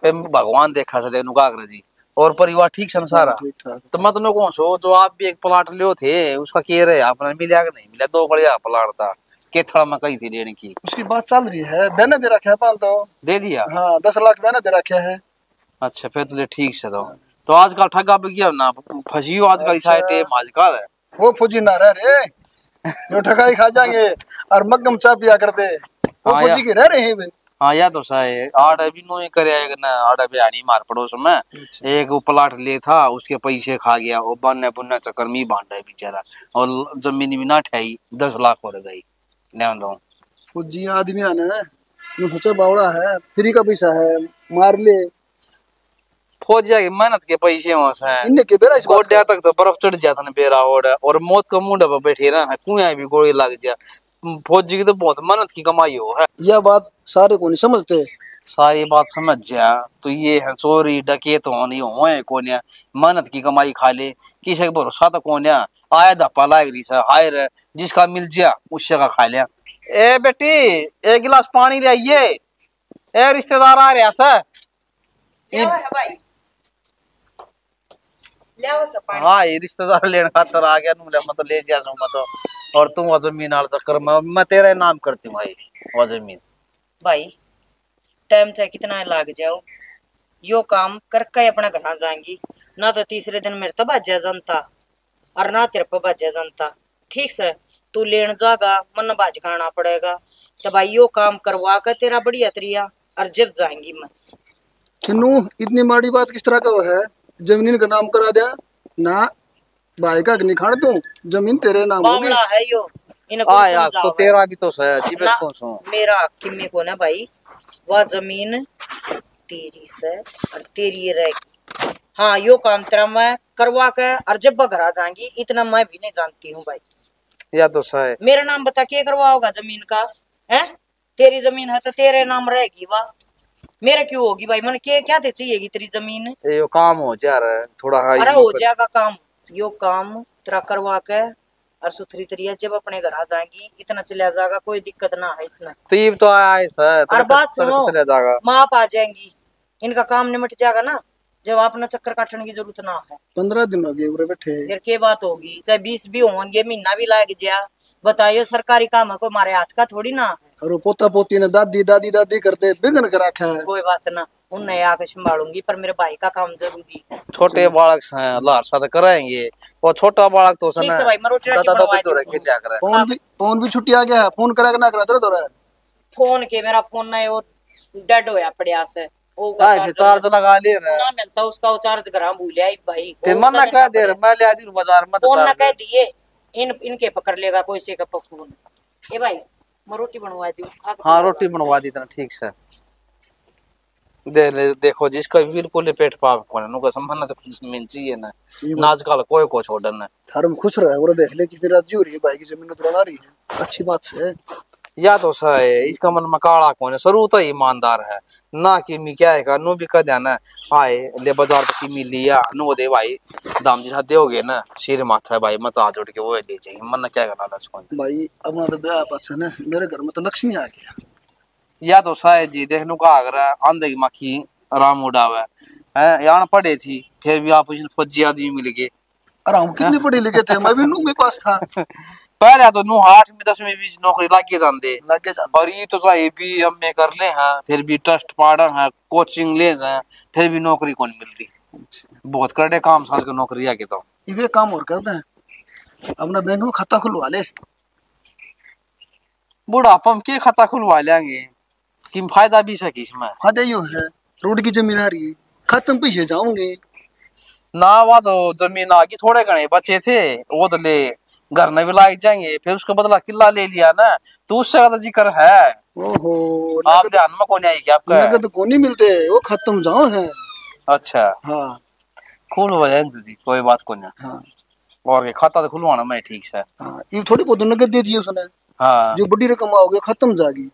फिर भगवान देखा सके नुका जी, और परिवार ठीक संसारा। ठीक ठाक। तो मैं तो कौन सो जो आप भी एक प्लाट लियो थे, उसका कह रहे आपने मिला कि नहीं मिला? 2 बढ़िया प्लाट था, केथड़ा में कही थी लेने की। उसकी बात चल रही है, मैंने दे रखा है पाल तो। दे दिया? हाँ 10 लाख मैंने दे रखा है। अच्छा फिर तो ले ठीक से तो आजकल ठगा भी किया ना फंसियो आजकल इस टाइम आजकल है। वो फौजी ना रह रे, जो ठगाई खा जाएंगे और मग्गम चा पिया करते, वो हाँ फौजी के रह रहे हैं वे। हाँ या तो सही आड़ अभी नो ही करे ना, आड़ अभी आनी मार पड़ोस में एक वो प्लाट ले था, उसके पैसे खा गया, वो बनने बुनने चक्कर में बांटा है बेचारा, और जमीन भी ना ठहरी 10 लाख हो गई। ले दो फौजी आदमी आना है, सोचा बावड़ा है, फ्री का पैसा है, मार ले। फौजिया की मेहनत के पैसे हो से इनने के बेरा इस बात गोड्या तक तो बर्फ चढ़ जाता ना बेरा और मौत का मुंडा पर बैठे ना कुएं भी गोली लग जा। फौजी की तो बहुत मेहनत की कमाई हो है। यह बात सारे को नहीं समझते। सारी बात समझ जा तो ये है चोरी डकैत होनी हो कौन मेहनत की कमाई खा ले, किसी का भरोसा तो कौन आया धप्पा लाग रही सा हायर जिसका मिल जा उससे का खा लिया। ए बेटी एक गिलास पानी ले आइए, ए रिश्तेदार आ रहा सा। हाँ ये रिश्तेदार लेने खातर आ गया नू, मतलब ले जा तो, और तुम वो जमीन आल चक्कर में मैं तेरे नाम करती हूँ भाई वो जमीन। भाई टाइम चाहे कितना लाग जाओ, यो काम करके अपना घर जाएंगी ना, तो तीसरे दिन मेरे तो बाजा जनता और ना तेरे पर बाजा जनता। ठीक से तू लेन जागा मन बाज खाना पड़ेगा, तो भाई यो काम करवा कर तेरा बढ़िया तरिया और जब जाएंगी मैं। किन्नू इतनी माड़ी बात किस तरह का वो है, जमीन का नाम करा दिया ना, भाई का नहीं खाने दूं, जमीन तेरे नाम होगी। बावला है यो, इनको आ यार तो समझाओ तेरा भी तो है जीवन ना, कौन सो मेरा किम्मे को ना भाई, वह जमीन तेरी से और तेरी रहेगी। हाँ यो काम तेरा मैं करवा के और जब घर आ जाएंगी, इतना मैं भी नहीं जानती हूँ भाई। या तो सही मेरा नाम बता के करवाओगा जमीन का है? तेरी जमीन है तो तेरे नाम रहेगी, वाह मेरा क्यों होगी भाई? मन के क्या दे चाहिएगी तेरी जमीन? ये काम हो जा रहा है थोड़ा हाई। अरे हो जाएगा काम, यो काम तेरा करवा के और सुथरी तरिया जब अपने घर आ जाएंगी, इतना चला जाएगा, कोई दिक्कत ना है इसमें। तीब तो आया है सर, और बात सुनो, चला जाएगा माप आ जाएंगी, इनका काम निमट जाएगा ना, जब अपना चक्कर काटने की जरूरत ना है। 15 दिन हो गए उरे बैठे। फिर के बात होगी, चाहे 20 भी होंगे, महीना भी लाग जा, बताइयो सरकारी काम है, कोई हमारे हाथ का थोड़ी ना है। और वो पोता पोती ने दादी दादी दादी करते बिगन कर रखा है। कोई बात ना, उन्हें आके संभालूंगी, पर मेरे भाई का काम जरूरी है। छोटे बालक से लार साथ कराएंगे, और छोटा बालक तो ठीक से भाई, मैं रोटी राटी बनवा दूंगी। फोन भी छुट्टी आ गया है, फोन करा ना करा तो रहा है। फोन के मेरा फोन नहीं, वो डेड होया पड़िया से, वो चार्ज लगा ले रहा ना मिलता उसका, वो चार्ज करा भूलिया भाई। फिर मन ना कह दे मैं ले आदी बाजार में फोन ना कह दिए, इनके पकड़ लेगा कोई से का फोन। ए भाई मैं रोटी बनवा दी। हाँ रोटी बनवा दी तना ठीक से देखो जिसका बिल्कुल पेट पाप को नुका संबंध तो जमीन चाहिए ना, आजकल कोई को छोड़न ना थारम खुश रहे और देख ले कितनी राजी हो रही है, भाई की जमीन तो बना रही है, अच्छी बात से। या तो सही इसका मन में काला कौन है, शुरू तो ईमानदार है ना कि मी क्या है नु भी कह देना आए ले बाजार की मी लिया नु दे भाई दाम जी साथ दोगे ना सिर माथा है भाई मत आज उठ के वो ले जाइए मन क्या करना इसको भाई अपना तो ब्याह पास है ना, मेरे घर में तो लक्ष्मी आ गया। या तो शायद जी देखने का अगर आंधे की मक्खी राम उड़ावे है यान पड़े थी, फिर भी आप फौजी आदमी मिल गए अरे हम कितने पढ़े लिखे थे, मैं भी नू में पास था। पहले तो नू 8वीं 10वीं भी नौकरी लागे जाते लगे जा। और ये तो चाहे भी हम में कर ले हैं, फिर भी ट्रस्ट पाड़ा है, कोचिंग ले हैं, फिर भी नौकरी कौन मिलती। बहुत करड़े काम साल के नौकरी आके तो ये काम और करते हैं, अपना बैंक में खाता खुलवा ले। बुढ़ापा हम के खाता खुलवा लेंगे कि फायदा भी सकी इसमें। फायदा यो है, रोड की जमीन आ रही है, खत्म पैसे जाओगे ना। वह तो जमीन आगे थोड़े घने बचे थे, वो तो ले घर में भी लाग जाएंगे, फिर उसका बदला किला ले लिया ना, तो उससे ज्यादा जिक्र है। ओहो, आप ध्यान में कौन आई क्या आपका? नगद को नहीं मिलते, वो खत्म जाओ है। अच्छा हाँ खुल हो जाएंगे जी, कोई बात को ना। हाँ और खाता तो खुलवाना मैं ठीक से। हाँ, ये थोड़ी बहुत नगद दे दिए उसने, हाँ जो बड़ी रकम आओगे खत्म जाएगी।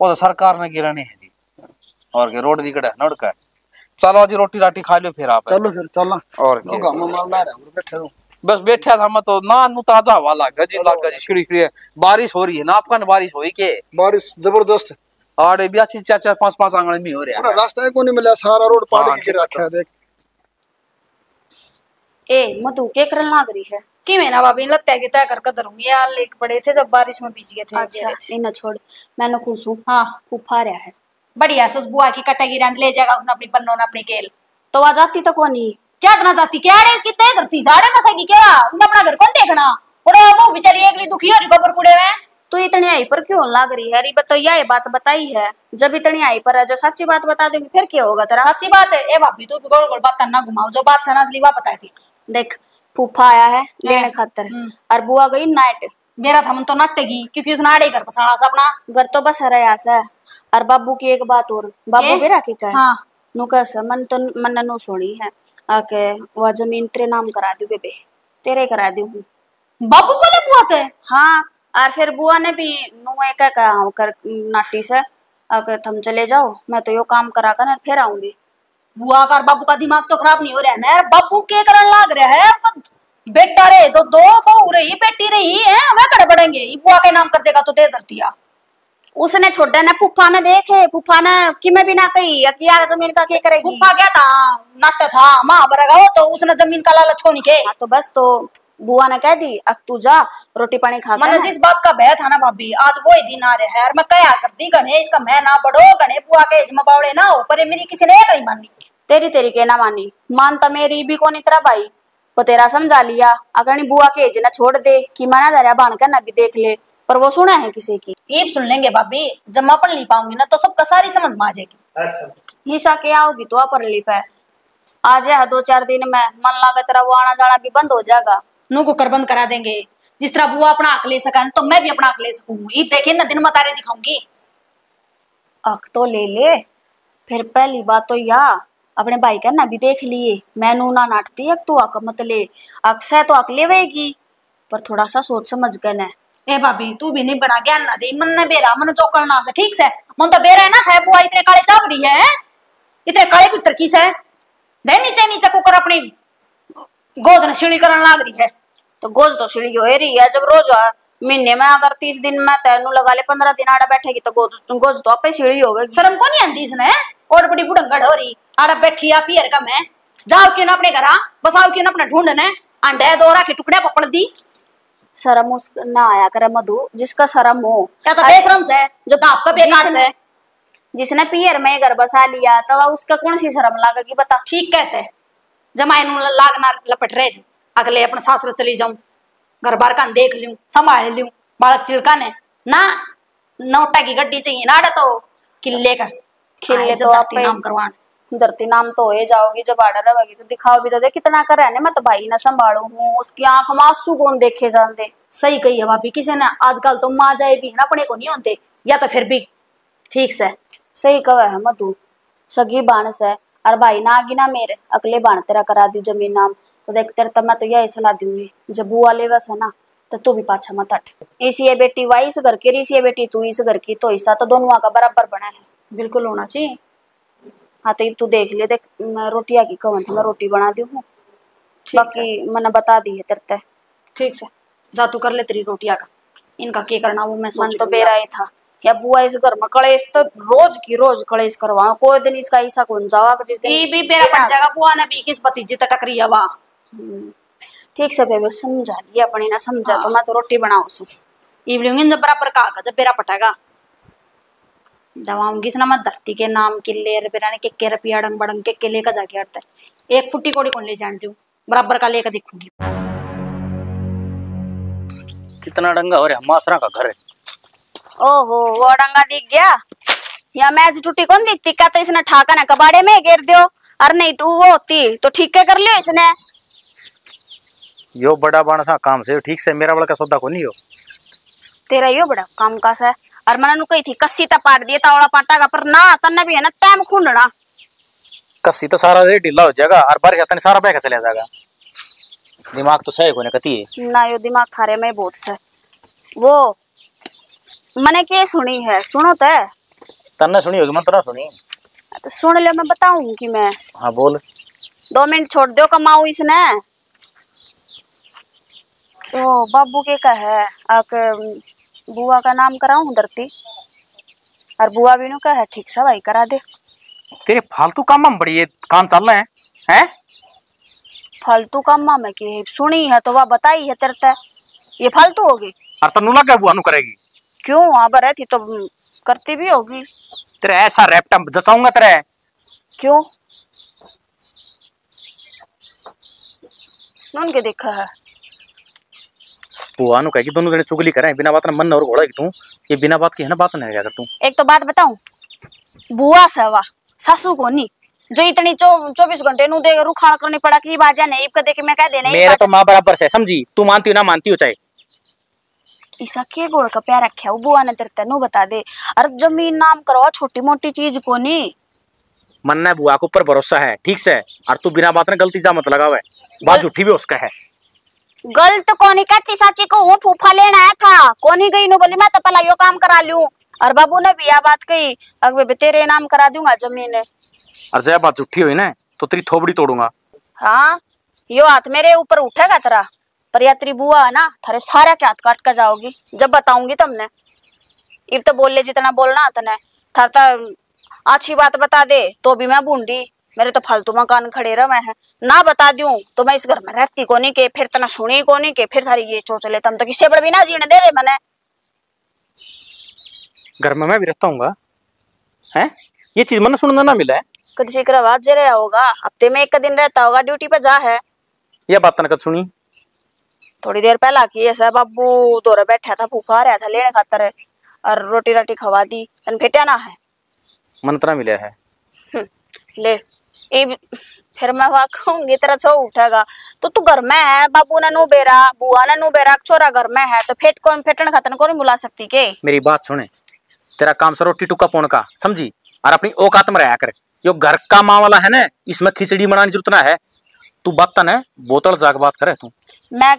वो तो सरकार ने गिरानी है जी, और के रोड दिखड़ा है नोट का। चलो जी रोटी राटी खा लो फिर आप। चलो फिर चलना, और लोग हम माल ला रहे हैं, बैठे रहो। बस बैठा था मैं तो ना, नू ताजा हवा लग जी छिड़ी छिड़ी। बारिश हो रही है ना आपका, बारिश हुई के? बारिश जबरदस्त, और भी अच्छी 4-4 5-5 आंगन में हो रहा पूरा है। रास्ता को नहीं मिला, सारा रोड पानी के रखा है। देख ए मधु के करन लाग रही है। कि मैंने भाभी लगता है कि तय कर कदर हूँ यार, लेट पड़े थे जब बारिश में भीग गए थे। अच्छा इन्हें छोड़, मैंने पूछूं। हाँ फूफा रहा है, बढ़िया सस बुआ की कटेगी रंग ले जाएगा उसने अपनी पन्नों ने अपनी केल। तो आ जाती तो कौन ही क्या इतना जाती क्या है इसकी तय करती सारे बसेगी क्या, उन्हें अपना घर कौन देखना। और वो बेचारी एकली दुखी हो गोबर कूड़े में। तो इतनी आई पर क्यों लाग रही है? तो यह बात बताई है, जब इतनी आई पर है, जो सच्ची बात बता देंगे फिर क्या होगा तेरा? सच्ची बात है ए भाभी, तू गोल गोल बात करना घुमाओ, जो बात सना असली बात बताई थी। देख फूफा आया है लेने खातर, और बुआ गई नाइट। मेरा था मन तो नटेगी क्योंकि उसने आड़े घर बसाना सा अपना घर तो बस रहा है। और बाबू की एक बात और, बाबू भी रखी का हाँ नु कैसा मन तो मन नु सोनी है आके वह जमीन तेरे नाम करा दी बेबे, तेरे करा दी हूँ। बाबू बोले बुआ थे। हाँ और फिर बुआ ने भी नुए क्या कहा कर नाटी से आके तुम चले जाओ, मैं तो यो काम करा कर फिर आऊंगी। बुआ का और बाबू का दिमाग तो खराब नहीं हो रहा है ना यार। बाबू के करन लाग रहा है, बेटा रे तो दो बहू रही बेटी रही है, वह कड़े बढ़ेंगे बुआ के नाम कर देगा तो दे धरतिया। उसने छोड़ा ना, फूफा ने देखे, फूफा ने कि मैं भी ना कही यार जमीन का क्या करेगी। फूफा क्या था नट था माँ बरेगा वो, तो उसने जमीन का लालच को नहीं के। तो बस तो बुआ ने कह दी अब तू जा रोटी पानी खा। मैंने जिस बात का भय था ना भाभी, आज वो ही दिन आ रहा है यार। मैं क्या करती गणे इसका मैं ना बढ़ो, गणे बुआ के जमा बावड़े ना हो, पर मेरी किसी ने कहीं मानी। तेरी तेरी के ना मानी, मानता मेरी भी कौन इतना भाई वो तेरा समझा लिया। अगर बुआ के जना छोड़ दे कि मना दरिया बांध कर ना भी देख ले, पर वो सुना है किसी की? ये सुन लेंगे भाभी, जब मैं पढ़ ली पाऊंगी ना तो सबका सारी समझ में आ जाएगी। हिस्सा के आओगी तो पढ़ ली पे आ जाए 2-4 दिन में, मन लगा तेरा वो आना जाना भी बंद हो जाएगा। नू को कर बंद करा देंगे, जिस तरह बुआ अपना हक ले सका तो मैं भी अपना हक ले सकूंगी। देखे ना दिन में तारे दिखाऊंगी। हक तो ले ले, फिर पहली बात तो या अपने भाई का ना भी देख लिए, मैं नू ना नाटती है तू हक मत ले। हक से तो हक लेवेगी, पर थोड़ा सा सोच समझ कर न। ए भाभी तू भी नहीं बना ज्ञान ना दे, मन ने बेरा मन जो करना से ठीक से मन तो बेरा है ना है। बुआ इतने काले चावरी है, इतने काले पितर की से दे नीचे नीचे कुकर अपनी गोद ने सीढ़ी करन लाग रही है। तो गोज तो सीढ़ी हो रही है, जब रोज महीने में अगर 30 दिन में तेनू लगा ले 15 दिन आड़ा बैठेगी तो गोज तो आपे सीढ़ी होगी। शर्म को नहीं आती इसने, और बड़ी बुढ़ंगड़ हो रही आड़ा बैठी आ पियर का मैं। जाओ क्यों ना अपने घर, बसाओ क्यों ना अपना ढूंढने, अंडे दोरा के टुकड़े पकड़ दी। शर्म उस ना आया करे मधु, जिसका शर्म हो। क्या तो बेशरम से जो बाप का बेकार से, जिसने पियर में घर बसा लिया तो उसका कौन सी शर्म लागेगी बता। ठीक कैसे जमाए लागना लपट रहे थे, अगले अपने सासरे चली जाऊं, घर बार का देख लूं संभाल लूं, बालक चिड़का ने ना नोटा की गड्डी चाहिए ना तो किले का खिले तो आप नाम करवान धरती नाम तो हो जाओगी। जब आड़ा रहेगी तो दिखाओ भी तो दे कितना कर रहे मैं तो भाई ना संभालू हूँ, उसकी आंख में आंसू कौन देखे जानते। सही कही है भाभी, किसी ने आजकल तो माँ जाए भी है ना अपने को नहीं होते, या तो फिर भी ठीक से सही कह है मधु, सगी बाण से और भाई ना आगी ना मेरे अगले बाण तेरा करा दी जमीन नाम। तो देख तेरे तब मैं तो यही सलाह दूंगी, जब बुआ ले वैसा ना तो तू भी पाछा मत हट। इसी ये बेटी वाई इस घर की, इसी ये बेटी तू इस घर की, तो हिस्सा तो दोनों का बराबर बना है। बिल्कुल होना चाहिए। हाँ तो तू देख ले, देख मैं रोटिया की कवन थी, मैं रोटी बना दी हूँ, बाकी मैंने बता दी है तेरे। ठीक से जा तू कर ले तेरी रोटिया का, इनका क्या करना वो मैं मन तो बेरा ही था या बुआ इस घर में कलेश तो रोज की रोज कलेश करवा, कोई दिन इसका ऐसा कौन जावा जिस दिन भी बेरा पड़ जाएगा। बुआ ने भी किस भतीजी तक टकरी हवा ठीक से बेबे समझा लिया अपनी ना समझा तो मैं तो रोटी बनाऊं सु इवलिंग जब बराबर का जब बेरा पटेगा दवाऊंगी ना मैं धरती के नाम किले बेरा ने के रुपया डंग बड़ंग के लेकर जाके हटता है एक फुट्टी कोड़ी कौन ले जानती हूँ बराबर का लेकर दिखूंगी कितना डंगा हो रहा मासरा का घर है। ओहो वो डंगा दिख गया या मैच टूटी कौन दिखती क्या तो इसने ठाका ना कबाड़े में गिर दियो अरे नहीं टू वो होती तो ठीक कर लियो इसने यो बड़ा बाण सा काम से ठीक से मेरा बड़ा का सौदा को नहीं हो तेरा यो बड़ा काम का से और मैंने नु कही थी कस्सी ता पाट दिए तावड़ा पाटा का पर ना तन्ने भी है ना टाइम खूंडना कस्सी तो सारा रेट ढीला हो जाएगा और बारिश आते सारा पैसा चले जाएगा दिमाग तो सही कोने कती है ना यो दिमाग थारे में बहुत से वो मैंने क्या सुनी है सुनो ते तन्ने सुनी होगी मैं तो ना सुनी तो सुन ले मैं बताऊंगी मैं हाँ बोल 2 मिनट छोड़ दो कमाऊ इसने तो बाबू के का है आके बुआ का नाम कराऊं धरती और बुआ भी नु का है ठीक से भाई करा दे तेरे फालतू काम में बड़ी ये काम चल रहे हैं फालतू काम में के सुनी है तो वह बताई है तेरे ते ये फालतू होगी और तन्नू लग गया बुआ नु करेगी क्यों वहां पर रहती तो करती भी होगी तेरे ऐसा रैपटा जचाऊंगा तेरे क्यों नून के देखा है बुआ नु कहेगी दोनों जने चुगली करें बिना बात ना मन और घोड़ा की तू ये बिना बात की है ना बात नहीं क्या कर तू एक तो बात बताऊं बुआ सवा सासू को नहीं जो इतनी 24 घंटे नु दे रुखाड़ करनी पड़ा की बाजा नहीं इब दे के मैं कह देने मेरा तो मां बराबर से समझी तू मानती हो ना मानती हो चाहे ईसा के गोड़ का प्यार रखा वो बुआ ने तेरे तेनू बता दे अरे जमीन नाम करवा छोटी मोटी चीज को नहीं मन है बुआ के ऊपर भरोसा है ठीक से और तू बिना बात ना गलती जा मत लगावे बात झूठी भी उसका है गलत कोनी कहती साची को वो फूफा लेना आया था कोनी गई नु बोली मैं तो पहला यो काम करा लूं और बाबू ने भी यह बात कही अगबे तेरे नाम करा दूंगा जमीन और जब बात झूठी हुई ना तो तेरी थोबड़ी तोड़ूंगा हाँ यो हाथ मेरे ऊपर उठेगा तेरा पर या तेरी बुआ है ना थारे सारे के हाथ काट कर जाओगी जब बताऊंगी तुमने इब तो बोल ले जितना बोलना तने थाता अच्छी बात बता दे तो भी मैं बूंदी मेरे तो फालतू मकान खड़े रहे हैं ना बता दूं तो मैं इस घर में रहती कोनी के फिर तना सुनी कोनी के फिर थारी ये चोचले तम तो किससे पर भी ना जीने दे रहे मैंने घर में मैं भी रहता हूँ हैं ये चीज मन सुनना ना मिला है कभी से आवाज जे रहा होगा हफ्ते में 1 दिन रहता होगा ड्यूटी पे जा है ये बात ना कद सुनी थोड़ी देर पहला की ऐसा बाबू दौरा बैठा था फूफा रहा था लेने खातर और रोटी राटी खवा दी तन भेटा ना है मंत्रा मिला है ले फिर मैं वहां कहूंगी तेरा छो उठेगा तो तू घर में है बाबू ने नु बेरा बुआ ने नु बेरा छोरा घर में है तो फेट कौन फेटन खातर कौन बुला सकती के मेरी बात सुने तेरा काम से रोटी टुक्का पौन का समझी और अपनी औकात में रहा कर यो घर का माँ वाला है ना इसमें खिचड़ी बनाने जरूरत ना है तू बात ना बोतल जाग बात करे तू मैं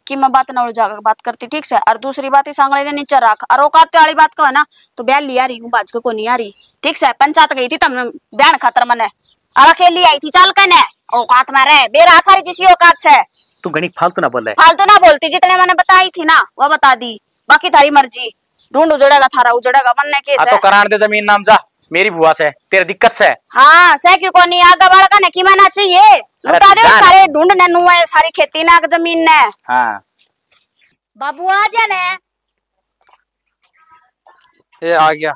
कि मैं बात ना जाकर बात करती ठीक से और दूसरी बात ही सांगले ने नीचे रख और औकात वाली बात को है ना तो ब्याह लिया रही हूँ बाज को नहीं आ रही ठीक से पंचायत गई थी तब बयान खातर मने और अकेली आई थी चल के ने औकात में रहे बेरा थारी जिसी औकात से तू घनी फालतू ना बोले फालतू ना बोलती जितने मैंने बताई थी ना वो बता दी बाकी थारी मर्जी ढूंढ उजड़ेगा थारा उजड़ेगा मन के तो करार दे जमीन नाम जा मेरी बुआ से तेरी दिक्कत से हाँ से क्यों को नहीं आगे बढ़ का ने की माना चाहिए लुटा दे सारे ढूंढने नु है सारी खेती ना जमीन ने हाँ बाबू आ जाने ये आ गया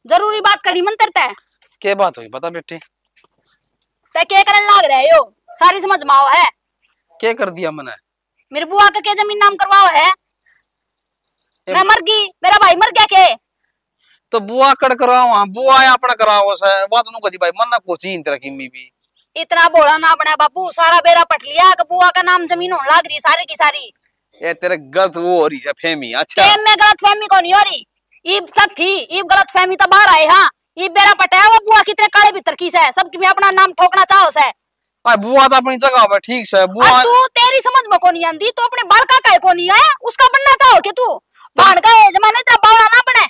जरूरी बात करी मन तरता है क्या बात हुई बता बेटी ते क्या करन लाग रहे हो सारी समझ माओ है क्या कर दिया मैंने मेरी बुआ का क्या जमीन नाम करवाओ है मैं मर गई मेरा भाई मर गया के तो बुआ कड़ कराओ बुआ अपना कराओ से बात नु कदी भाई मन ना पूछी इन तरह की मी भी इतना बोला ना बना बाबू सारा बेरा पट लिया कि बुआ का नाम जमीन होने लाग रही सारी की सारी ये तेरे गलत वो हो रही है फहमी अच्छा केम में गलत फहमी को नहीं हो रही ईब तक थी ईब गलत फहमी तो बाहर आए हाँ ईब बेरा पटाया वो बुआ कितने काले भीतर की से सबकी में अपना नाम ठोकना चाहो से बुआ तो अपनी जगह पे ठीक से बुआ तू तेरी समझ में को नहीं आंदी तो अपने बाल का को नहीं आया उसका बनना चाहो कि तू बाण का जमाने तेरा बावड़ा ना बने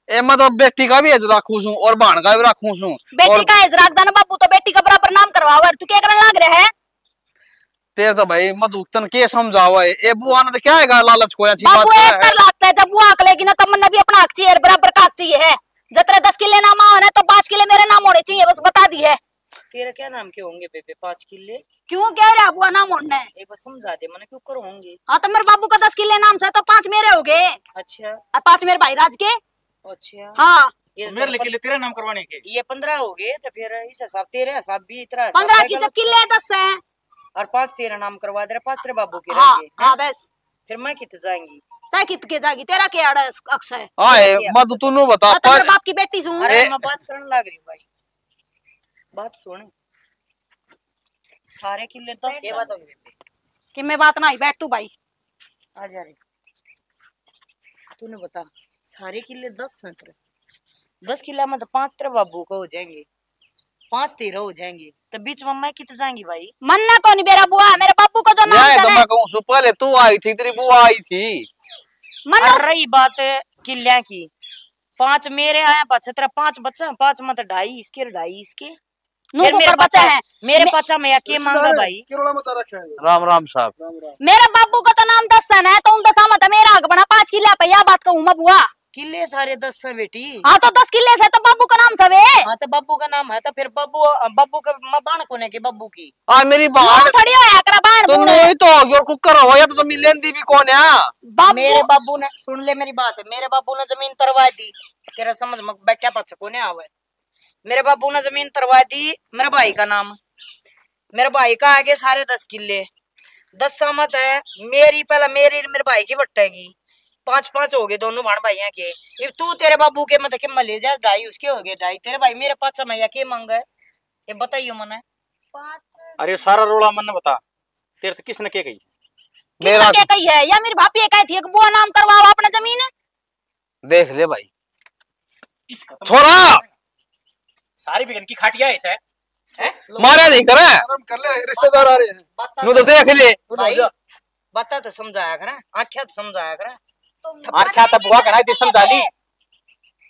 ए मतलब बेटी का भी एज रखू छू और बाण का भी रखू छू बेटी का एज रख देना बाबू तो बेटी का बराबर नाम करवाओ तू क्या करने लाग रहे है तेरे तो भाई मधुक्तन के समझावा है ए बुआ ने तो क्या है लालच को अच्छी बात बाबू एक कर लगता है जब बुआ अकलेगी ना तब मन भी अपना हक चाहिए बराबर का हक चाहिए है जतरे 10 किले नाम हो ना तो 5 किले मेरे नाम होने चाहिए बस बता दी है तेरा क्या नाम के होंगे बेबे 5 किले? क्यों कह रहा बुआ नाम होने? एक बार समझा दे मैंने क्यों कर होंगे। हाँ तो मेरे बाबू का 10 किले नाम से तो 5 मेरे हो गए अच्छा और 5 मेरे भाई राज के। अच्छा हाँ ये मेरे लिए किले तेरे नाम करवाने के। ये 15 हो गए तो फिर इस हिसाब तेरे हिसाब भी इतना 15 की जब किले 10 है और 5 तेरा नाम करवा दे 5 तेरे बाबू के हाँ रहेंगे। हाँ बस फिर मैं कितने जाएंगी? तय कित के जागी तेरा क्या अक्स है? आए मत तू नु बता हाँ, तो मेरे बाप की बेटी सुन। अरे मैं बात करने लग रही भाई, बात सुन। सारे किले 10 ये बात होगी कि मैं बात ना ही बैठ तू भाई आ जा रे। तूने बता सारे किले 10 हैं तेरे 10 किला में तो 5 तेरे बाबू को हो जाएंगे 5 तेरा हो जाएंगे तो बीच में मैं कितने जाएंगी भाई? मन्ना कौन मेरा बुआ मेरे बाबू को जो नाम नहीं तो है मैं कहूं सु पहले तू आई थी तेरी बुआ आई थी। मन्ना और रही बात किलिया की 5 मेरे आए बच्चे तेरा 5 बच्चे 5 में तो 2.5 इसके 2.5 इसके नूह को पर बच्चा है मेरे बच्चा में क्या मांगा भाई? किरोला मत रखा है। राम राम साहब। राम राम। मेरे बाबू का तो नाम 10 है तो उन 10 में तो मेरा हक बना 5 किले पे या बात कहूं मैं बुआ। किले सारे 10 है बेटी। हाँ तो 10 किले से तो बाबू का नाम सब है। हाँ तो बब्बू का नाम है तो फिर बब्बू के बाण कोने की बब्बू की आ मेरी नूह बात थोड़ी होया करा बाण तो बूढ़ नहीं तो योर कुकर हो या तो जमीन लेन दी भी कौन है? बाबू मेरे बाबू ने सुन ले मेरी बात है मेरे बाबू ने जमीन तरवा दी तेरा समझ में बैठा पच कोने आवे। मेरे बाबू ने जमीन तरवा दी मेरे भाई का नाम मेरे भाई का आगे सारे 10 किले 10 सहमत है मेरी पहला मेरे भाई की बट्टेगी 5-5 हो गए दोनों भाण भाइयों के। ये तू तेरे बाबू के मतलब के मले जा 2.5 उसके हो गए 2.5 तेरे भाई मेरे 5 मैया के मांगा है ये बताइयो मने। अरे सारा रोला मन बता तेरे तो किसने के गई? मेरा किसने कही है या मेरी भाभी ये कहती है कि बुआ नाम करवाओ अपने जमीन। देख ले भाई इसका छोरा सारी बिगन की खाटिया ऐसा है मारा नहीं करे आराम कर ले रिश्तेदार आ रहे हैं। नु तो देख ले भाई बता तो समझाया करा आख्या तो समझाया करा आख्या तब बुआ करा दे समझा ली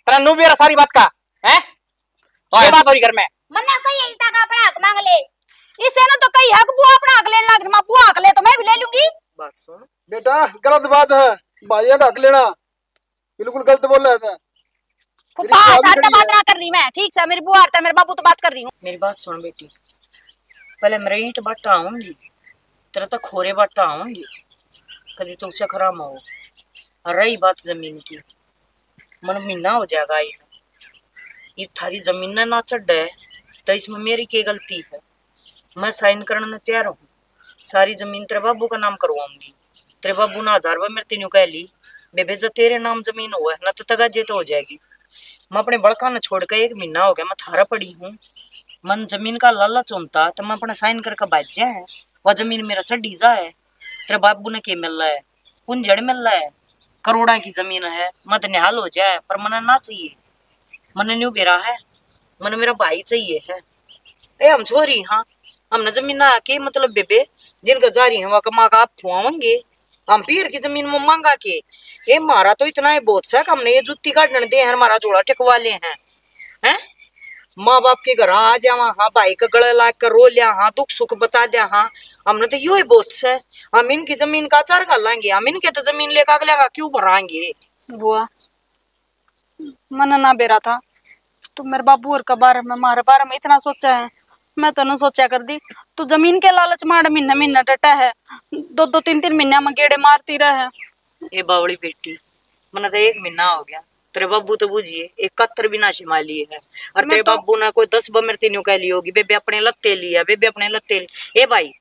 तेरा नु बेरा सारी बात का है ये बात हो रही घर में। मन्ना कही है इतना का अपना हक मांग ले इसे ना तो कही हक बुआ अपना हक लेने लग मैं बुआ हक ले तो मैं भी ले लूंगी। बात सुन बेटा गलत बात है भाई का हक लेना बिल्कुल गलत बोल रहा था। फुप्पा साथ तो बात ना कर रही मैं ठीक से मेरी बुआ और मेरे बाबू तो बात कर रही हूँ। मेरी बात सुन बेटी पहले मेरे ईंट बाटा आऊंगी तेरा तो खोरे बाटा आऊंगी कभी तो चखरा में हो। रही बात जमीन की मन महीना हो जाएगा ये थारी जमीन ना चढ़ है तो इसमें मेरी क्या गलती है? मैं साइन करने तैयार हूँ सारी जमीन तेरे बाबू का नाम करवाऊंगी। तेरे बाबू ने 1000 रुपये मेरे तीनों कह ली बेबे जो तेरे नाम जमीन हुआ है ना तो तगाजे तो हो जाएगी। मैं अपने बड़का ने छोड़ के 1 महीना हो गया मैं थारा पड़ी हूँ मन जमीन का लालच होता तो मैं अपने साइन करके बाज जाए वह जमीन मेरा चढ़ी जाए। तेरे बाबू ने क्या मिल रहा है? पुंजड़ मिल रहा है करोड़ा की जमीन है मत निहाल हो जाए पर मन ना चाहिए मन न्यू बेरा है मन मेरा भाई चाहिए है। ए हम छोरी हाँ हमने जमीन ना के मतलब बेबे जिनका जारी है वह कमा का आप खुआवेंगे हम पीर की जमीन में मांगा के ये मारा तो इतना है बहुत सा हमने ये जुत्ती काटने दे हमारा जोड़ा टिकवा ले हैं माँ बाप के घर आ जा हाँ भाई का गला ला कर रो लिया हाँ दुख सुख बता दिया हाँ हमने तो यो ही बहुत से हम इनकी जमीन का चार कर लाएंगे हम इनके तो जमीन लेकर अगले का क्यों भराएंगे? बुआ मन ना बेरा था तू मेरे बाबू और के बारे में मारे बारे में इतना सोचा है मैं तो न सोचा कर दी तू जमीन के लालच मार महीना महीना डटा है 2-3 महीना में गेड़े मारती रहे। ये बावड़ी बेटी मैंने तो 1 महीना हो गया तेरे बाबू तो बुझिए 71 भी ना शिमा लिए है और तेरे बाबू ने कोई 10 बमर तीनों कह ली होगी बेबे अपने लत्ते लिया बेबे अपने लत्ते ए भाई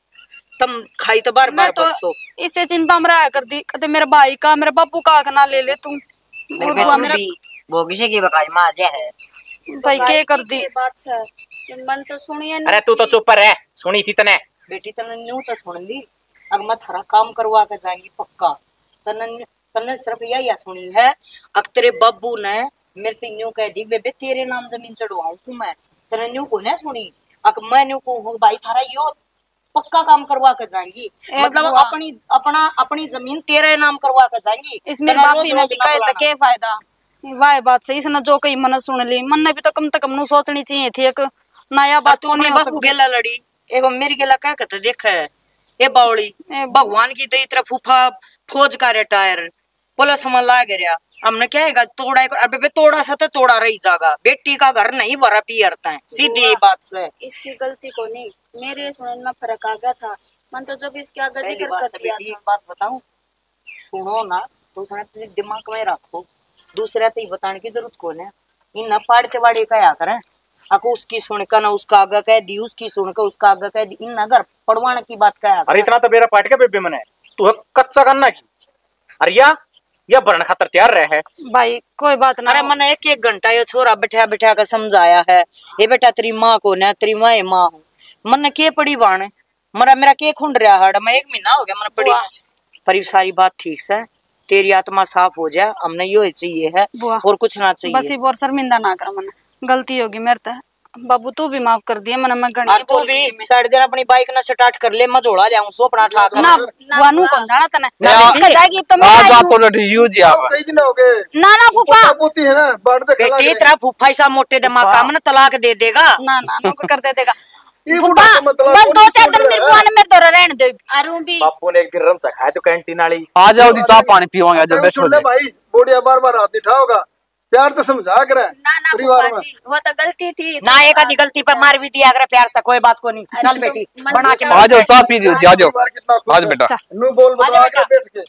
तुम खाई तो बार बार बसो इससे चिंता में रहा कर दी कदे मेरे भाई का मेरे बाबू का हक ना ले ले तू मेरा वो किसे की बकाई मां जे है भाई के कर दी बात से मन तो सुनिए अरे तू तो चुप रह सुनी थी तने बेटी तने न्यू तो सुन ली अब मैं थारा काम करवा के जाएंगी पक्का तने सिर्फ यही सुनी है अब तेरे बाबू ने मेरे ते न्यू कह दी बेबे तेरे नाम जमीन चढ़वाऊं तू मैं तने न्यू को ने सुनी अब मैं न्यू को हूं भाई थारा यो पक्का काम करवा के जाएंगी मतलब अपनी जमीन तेरे नाम करवा के जाएंगी। इसमें बापी ने भी कहे तो क्या फायदा वाह बात सही इसने जो कही मन सुन ली मन ने भी तो कम से कम नु सोचनी चाहिए थी एक नया बात तू नहीं बापू गेला लड़ी एगो मेरी गेला कह कहते देख है ए बावड़ी भगवान की दई तरफ फूफा फौज का रिटायर पुलिस में ला गया हमने क्या है तोड़ा अबे बे तोड़ा सा तो तोड़ा रही जागा, बेटी का घर नहीं भरा पियरता है, सीधी बात से। इसकी गलती को नहीं, मेरे सुनने में फर्क आ गया था। मन तो जब इसके आगे पहली जिक्र बात कर तो दिया बेटी था। एक बात बताऊं, सुनो ना तो उसने अपने दिमाग में रखो, दूसरा तो ये बताने की जरूरत कौन है। इन न पाड़ते वाड़े क्या करें, अको उसकी सुनकर ना उसका आगे कह दी, उसकी सुनकर उसका आगे कह दी, इन घर पड़वाने की बात क्या। अरे इतना तो बेरा पाट के बेबे मने तू कच्चा करना की। अरे या भरण खातर तैयार रहे है भाई कोई बात ना। अरे मैंने एक घंटा ये छोरा बैठा बैठा कर समझाया है, ये बेटा तेरी माँ को ना तेरी माँ माँ हूँ, मन के पड़ी बाण मेरा के खुंड रहा है, मैं 1 महीना हो गया मन पड़ी। पर ये सारी बात ठीक से, तेरी आत्मा साफ हो जाए, हमने यो चाहिए है और कुछ ना चाहिए। बस और शर्मिंदा ना कर, मन गलती होगी मेरे से। बाबू तू भी माफ कर दिया, मन मैं गणी तू भी साइड दिन अपनी बाइक ना स्टार्ट कर ले, मैं जोड़ा जाऊं सो अपना ठा कर ना वानू कौन जाना तने ना जाएगी तो मैं आज आई तो हूं। डटियो जी आप कई दिन हो गए ना फूफा पोती है ना बाढ़ दे खला बेटी तेरा फूफा ऐसा मोटे दिमाग का मन तलाक दे देगा। ना को कर दे देगा ये फूफा। बुढ़ा का मतलब बस कौन 2-4 छोड़ दिन रहा मेरे है? बुआ ने मेरे दौरा रहने दे। अरुण भी बापू ने एक दिन रम चखाया तो कैंटीन वाली। आ जाओ जी चाय पानी पीवांगे जब अबे बैठो सुन ले ले भाई, बोडिया बार बार हाथ नहीं होगा, प्यार तो समझा कर ना परिवार फूफा में। जी, वो तो गलती थी। ना एक आधी गलती पर मार भी दिया अगर प्यार तक कोई बात को नहीं। चल बेटी बना के आ जाओ चाय पी लीजिए, आ जाओ परिवार कितना खुश आज है। बेटा नू बोल बता के बैठ के